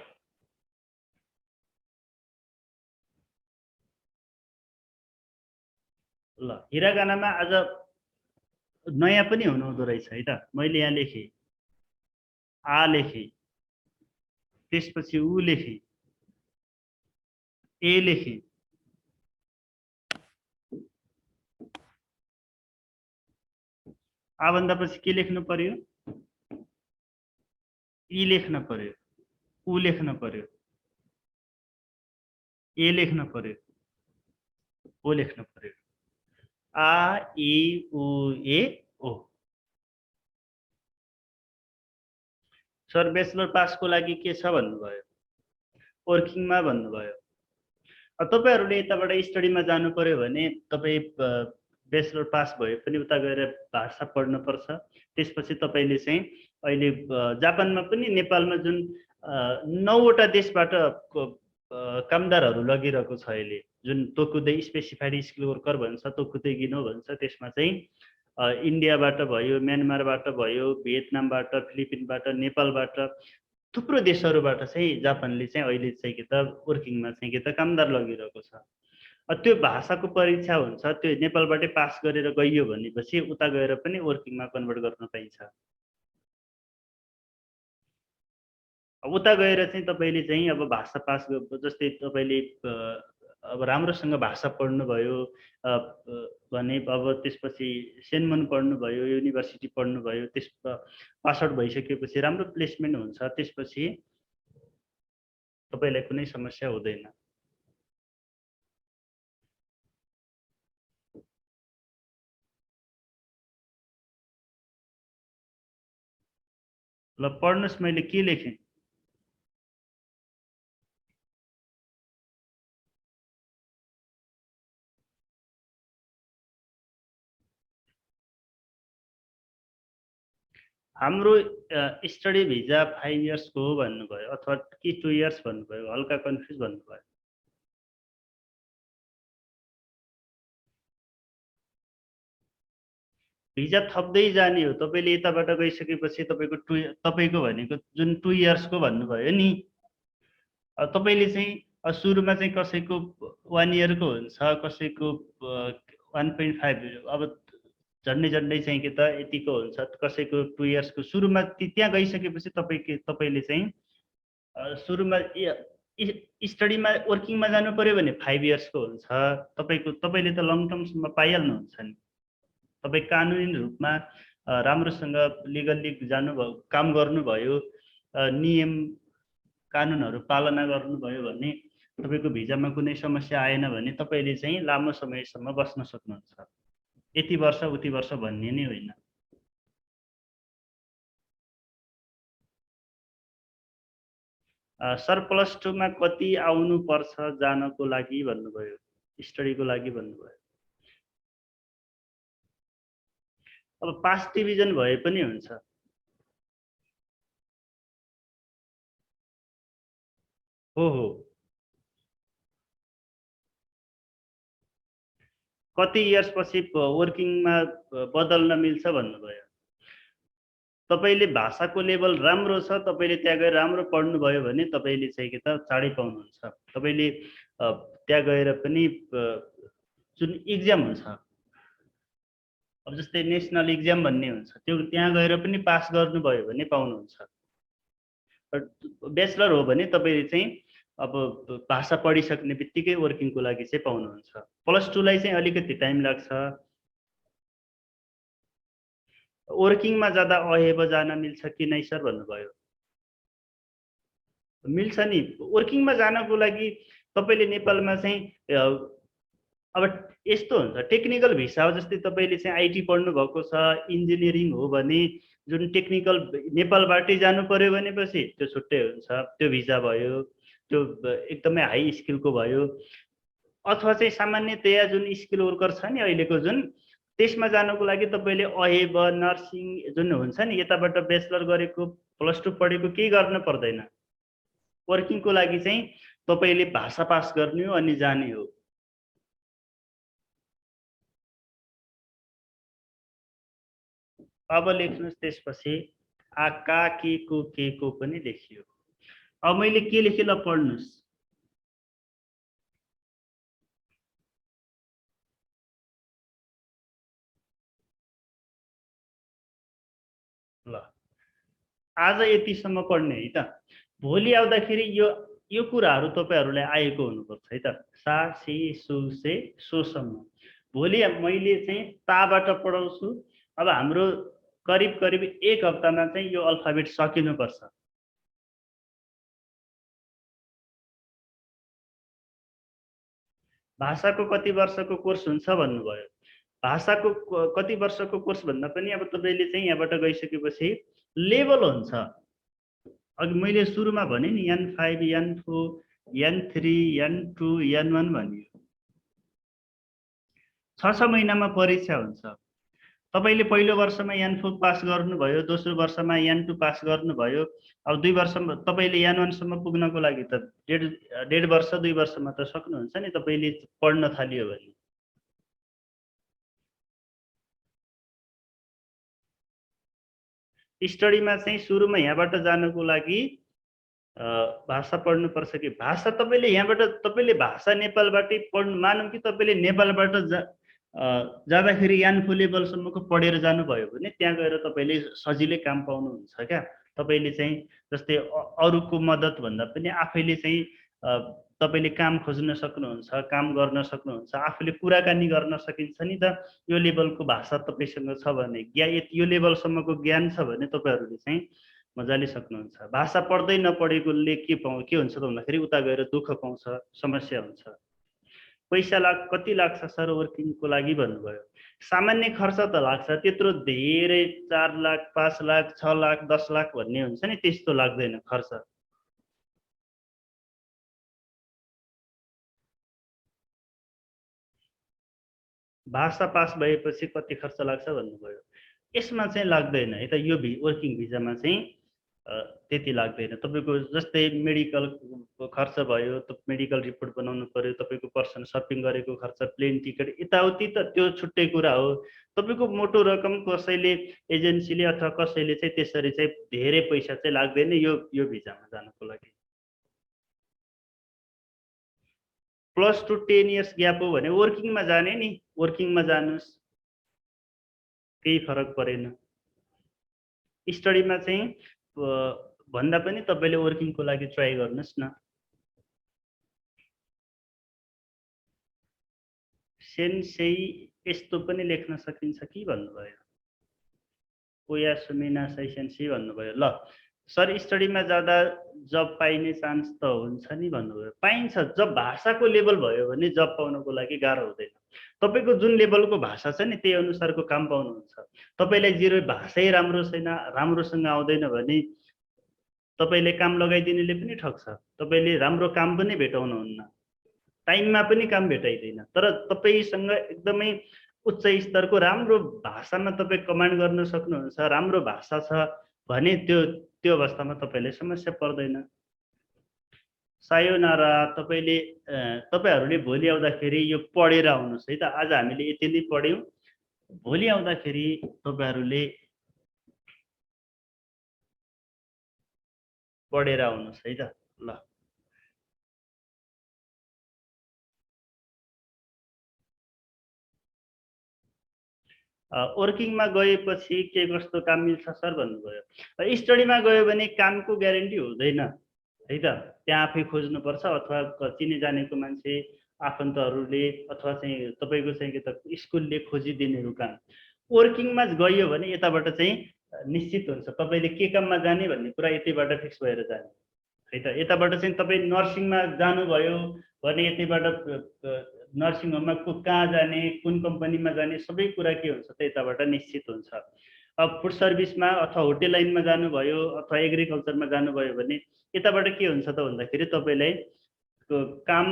ल हिरागानामा आज नयाँ पनि हुनुहुँदो रहेछ है त मैले यहाँ लेखेँ आ लेखेँ त्यसपछि उ लेखेँ ए लेखेँ आ भन्दा पछि के लेख्नु पर्यो ई लेख्न पर्यो उ लेख्न पर्यो ए लेख्न पर्यो ओ लेख्न पर्यो आ ई उ ए ओ सर ब्याचलर पासको लागि के छ भन्नुभयो वर्किङमा भन्नुभयो तपाईहरुले यताबाट स्टडीमा जानु पर्यो भने तपाई ब्याचलर पास भए पनि उता गएर भाषा पढ्न पर्छ त्यसपछि तपाईले चाहिँ अहिले जापानमा पनि नेपालमा जुन 9वटा देशबाट कामदारहरू लगिरहेको छ अहिले, जुन तोकुदै स्पेसिफाइड स्किल वर्कर भन्छ, तोकुदै गिनो भन्छ। त्यसमा चाहिँ इन्डियाबाट भयो, म्यानमारबाट भयो, भियतनामबाट, फिलिपिनबाट, नेपालबाट, थुप्रो देशहरूबाट चाहिँ जापानले चाहिँ अहिले चाहिँ के त वर्किङमा चाहिँ के त कामदार लगिरहेको छ। त्यो भाषाको परीक्षा हुन्छ, त्यो नेपालबाटै पास गरेर गइयो भनेपछि उता गएर पनि वर्किङमा कन्भर्ट गर्न पाइन्छ। उता गएर चाहिँ तपाईँले चाहिँ अब भाषा पास जस्तै तपाईँले अब राम्रोसँग भाषा पढ्नुभयो भने अब त्यसपछि सेनमन पढ्नुभयो, युनिभर्सिटी पढ्नुभयो, त्यस पास आउट भइसकेपछि राम्रो प्लेसमेन्ट हुन्छ, त्यसपछि तपाईँलाई कुनै समस्या हुँदैन। ल पढ्नुहोस्, मैले के लेखेँ? हाम्रो स्टडी भिजा 5 इयर्सको हो भन्नुभयो, अथवा कि 2 इयर्स भन्नुभयो? हल्का कन्फ्युज भन्नुभयो। भिजा थप्दै जाने हो। तपाईँले यताबाट गइसकेपछि तपाईँको भनेको जुन 2 इयर्सको भन्नुभयो नि, तपाईँले चाहिँ सुरुमा चाहिँ कसैको 1 इयरको हुन्छ, कसैको 1.5, अब झन्डै चाहिँ के त यतिको हुन्छ, कसैको 2 इयर्सको। सुरुमा त्यहाँ गइसकेपछि तपाईँले चाहिँ सुरुमा स्टडीमा वर्किङमा जानु पर्यो भने 5 इयर्सको हुन्छ। तपाईँले त लङ टर्मसम्म पाइहाल्नुहुन्छ नि। तपाईँ कानुनी रूपमा राम्रोसँग लिगल्ली जानुभयो, काम गर्नुभयो, नियम कानुनहरू पालना गर्नुभयो भने तपाईँको भिजामा कुनै समस्या आएन भने तपाईँले चाहिँ लामो समयसम्म बस्न सक्नुहुन्छ। यति वर्ष उति वर्ष भन्ने नै होइन। सर +2 मा कति आउनु पर्छ जानको लागि भन्नुभयो, स्टडीको लागि भन्नुभयो। अब पास डिभिजन भए पनि हुन्छ। हो कति इयर्स पछि वर्किङमा बदल्न मिल्छ भन्नुभयो। तपाईँले भाषाको लेभल राम्रो छ, तपाईँले त्यहाँ गएर राम्रो पढ्नुभयो भने तपाईँले चाहिँ के त चाँडै पाउनुहुन्छ। तपाईँले त्यहाँ गएर पनि जुन इक्जाम हुन्छ, अब जस्तै नेसनल इक्जाम भन्ने हुन्छ, त्यो त्यहाँ गएर पनि पास गर्नुभयो भने पाउनुहुन्छ। ब्याचलर हो भने तपाईँले चाहिँ अब भाषा पढिसक्ने बित्तिकै वर्किङको लागि चाहिँ पाउनुहुन्छ। +2 लाई चाहिँ अलिकति टाइम लाग्छ। वर्किङमा जाँदा अहेब जान मिल्छ कि नै सर भन्नुभयो। मिल्छ नि। वर्किङमा जानको लागि तपाईँले नेपालमा चाहिँ अब यस्तो हुन्छ, टेक्निकल भिसा हो। जस्तै तपाईँले चाहिँ आइटी पढ्नु भएको छ, इन्जिनियरिङ हो भने जुन टेक्निकल नेपालबाटै जानु पर्यो भनेपछि त्यो छुट्टै हुन्छ, त्यो भिजा भयो, त्यो एकदमै हाई स्किलको भयो। अथवा चाहिँ सामान्यतया जुन स्किल वर्कर छ नि अहिलेको जुन, त्यसमा जानको लागि तपाईँले अहेब, नर्सिङ जुन हुन्छ नि, यताबाट ब्याचलर गरेको, +2 पढेको केही गर्न पर्दैन। वर्किङको लागि चाहिँ तपाईँले भाषा पास गर्ने हो अनि जाने हो। अब लेख्नुहोस् त्यसपछि आका के को पनि लेखियो। अब मैले के लेखेँ ल पढ्नुहोस्। ल आज यतिसम्म पढ्ने है त। भोलि आउँदाखेरि यो कुराहरू तपाईँहरूलाई आएको हुनुपर्छ है त। सा, सी, सु, से, सोसम्म। भोलि मैले चाहिँ ताबाट पढाउँछु। अब हाम्रो करिब 1 हप्तामा चाहिँ यो अल्फाबेट सकिनुपर्छ। भाषाको कति वर्षको कोर्स हुन्छ भन्नुभयो। भाषाको कति वर्षको कोर्स भन्दा पनि अब तपाईँले चाहिँ यहाँबाट गइसकेपछि लेभल हुन्छ। अघि मैले सुरुमा भने नि N5, N4, N3, N2, N1 भनियो। 6 महिनामा परीक्षा हुन्छ। तपाईले पहिलो वर्षमा यान 4 पास गर्नुभयो, दोस्रो वर्षमा यान 2 पास गर्नुभयो। अब 2 वर्षमा तपाईले यान 1 सम्म पुग्नको लागि त डेढ वर्ष 2 वर्षमा त सक्नुहुन्छ नि तपाईले पढ्न थालियो भने। स्टडीमा चाहिँ सुरुमा यहाँबाट जानको लागि भाषा पढ्नुपर्छ कि भाषा तपाईले यहाँबाट तपाईले भाषा नेपालबाटै पढ्नु मानौँ कि तपाईले नेपालबाट जाँदाखेरि यान 4 लेभलसम्मको पढेर जानुभयो भने त्यहाँ गएर तपाईले सजिलै काम पाउनुहुन्छ क्या। तपाईले चाहिँ जस्तै अरूको मद्दत भन्दा पनि आफैले चाहिँ तपाईले काम खोज्न सक्नुहुन्छ, काम गर्न सक्नुहुन्छ, आफूले कुराकानी गर्न सकिन्छ नि त। यो लेभलको भाषा तपाईसँग छ भने यो लेभलसम्मको ज्ञान छ भने तपाईहरूले चाहिँ मजाले सक्नुहुन्छ। भाषा पढ्दै नपढेकोले के हुन्छ त भन्दाखेरि उता गएर दुःख पाउँछ, समस्या हुन्छ। पैसा कति लाग्छ सर वर्किङको लागि भन्नुभयो। सामान्य खर्च त लाग्छ, त्यत्रो धेरै 4 लाख 5 लाख 6 लाख 10 लाख भन्ने हुन्छ नि, त्यस्तो लाग्दैन खर्च। भाषा पास भएपछि कति खर्च लाग्छ भन्नुभयो। यसमा चाहिँ लाग्दैन है त, यो वर्किङ भिजामा चाहिँ त्यति लाग्दैन। तपाईको जस्तै मेडिकल खर्च भयो, मेडिकल रिपोर्ट बनाउनु पर्यो, तपाईको पर्सन सपिङ गरेको खर्च, प्लेन टिकट यताउति त त्यो छुट्टै कुरा हो। तपाईको मोटो रकम कसैले एजेन्सीले अथवा कसैले चाहिँ त्यसरी चाहिँ धेरै पैसा चाहिँ लाग्दैन यो भिजामा जानको लागि। +2 10 इयर्स ग्याप हो भने वर्किङमा जाने नि, वर्किङमा जानुस्, केही फरक परेन। स्टडीमा चाहिँ भन्दा पनि तपाईले वर्किङको लागि ट्राई गर्नुस् न। सेन्सेई यस्तो पनि लेख्न सकिन्छ कि भन्नुभयो। कोया सुमिना सेन्सेई भन्नुभयो। ल सर स्टडीमा जाँदा जब पाइने चान्स त हुन्छ नि भन्नुभयो। पाइन्छ, जब भाषाको लेभल भयो भने जब पाउनको लागि गाह्रो हुँदैन। तपाईको जुन लेभलको भाषा छ नि त्यही अनुसारको काम पाउनुहुन्छ। तपाईलाई जिरो भाषै राम्रो छैन, राम्रोसँग आउँदैन भने तपाईले काम लगाइदिनेले पनि ठग्छ। तपाईले राम्रो काम पनि भेटाउनुहुन्न, टाइममा पनि काम भेटाइदैन। तर तपाईसँग एकदमै उच्च स्तरको राम्रो भाषामा तपाई कमान्ड गर्न सक्नुहुन्छ, राम्रो भाषा छ भने त्यो अवस्थामा तपाईलाई समस्या पर्दैन। सायोनारा, तपाईहरूले भोलि आउँदाखेरि यो पढेर आउनुहोस् है त। आज हामीले यति नै पढ्यौँ, भोलि आउँदाखेरि तपाईहरूले पढेर आउनुहोस् है त। ल वर्किङमा गएपछि के कस्तो काम मिल्छ सर भन्नुभयो। स्टडीमा गयो भने कामको ग्यारेन्टी हुँदैन है त, त्यहाँ आफै खोज्नुपर्छ अथवा चिने जानेको मान्छे आफन्तहरूले अथवा चाहिँ तपाईको चाहिँ के त स्कुलले खोजिदिनेहरू काम। वर्किङमा गयो भने यताबाट चाहिँ निश्चित हुन्छ तपाईले के काममा जाने भन्ने कुरा यतैबाट फिक्स भएर जाने है त। यताबाट चाहिँ तपाई नर्सिङमा जानुभयो भने यतैबाट नर्सिङ होममा कहाँ जाने, कुन कम्पनीमा जाने सबै कुरा के हुन्छ त यताबाट निश्चित हुन्छ। अब फुड सर्भिसमा अथवा होटेल लाइनमा जानुभयो अथवा एग्रिकल्चरमा जानुभयो भने यताबाट के हुन्छ त भन्दाखेरि तपाईलाई काम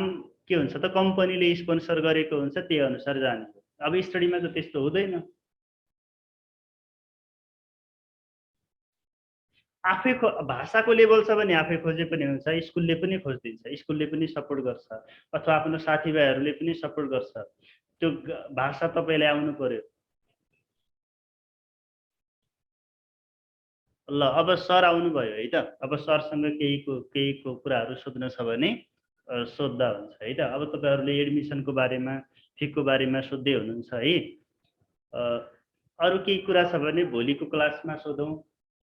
के हुन्छ त कम्पनीले स्पोन्सर गरेको हुन्छ त्यही अनुसार जाने। अब स्टडीमा त त्यस्तो हुँदैन। आफै भाषाको लेभल छ भने आफै खोजे पनि हुन्छ, स्कुलले पनि खोजिदिन्छ, स्कुलले पनि सपोर्ट गर्छ अथवा आफ्नो साथीभाइहरूले पनि सपोर्ट गर्छ। त्यो भाषा तपाईलाई आउनु पर्यो। ल अब सर आउनुभयो है त। अब सरसँग केहीको कुराहरू सोध्न छ भने सोद्धा हुन्छ है त। अब तपाईहरूले एडमिसनको बारेमा फीको बारेमा सोध्दै हुनुहुन्छ है। अरू केही कुरा छ भने भोलिको क्लासमा सोधौँ।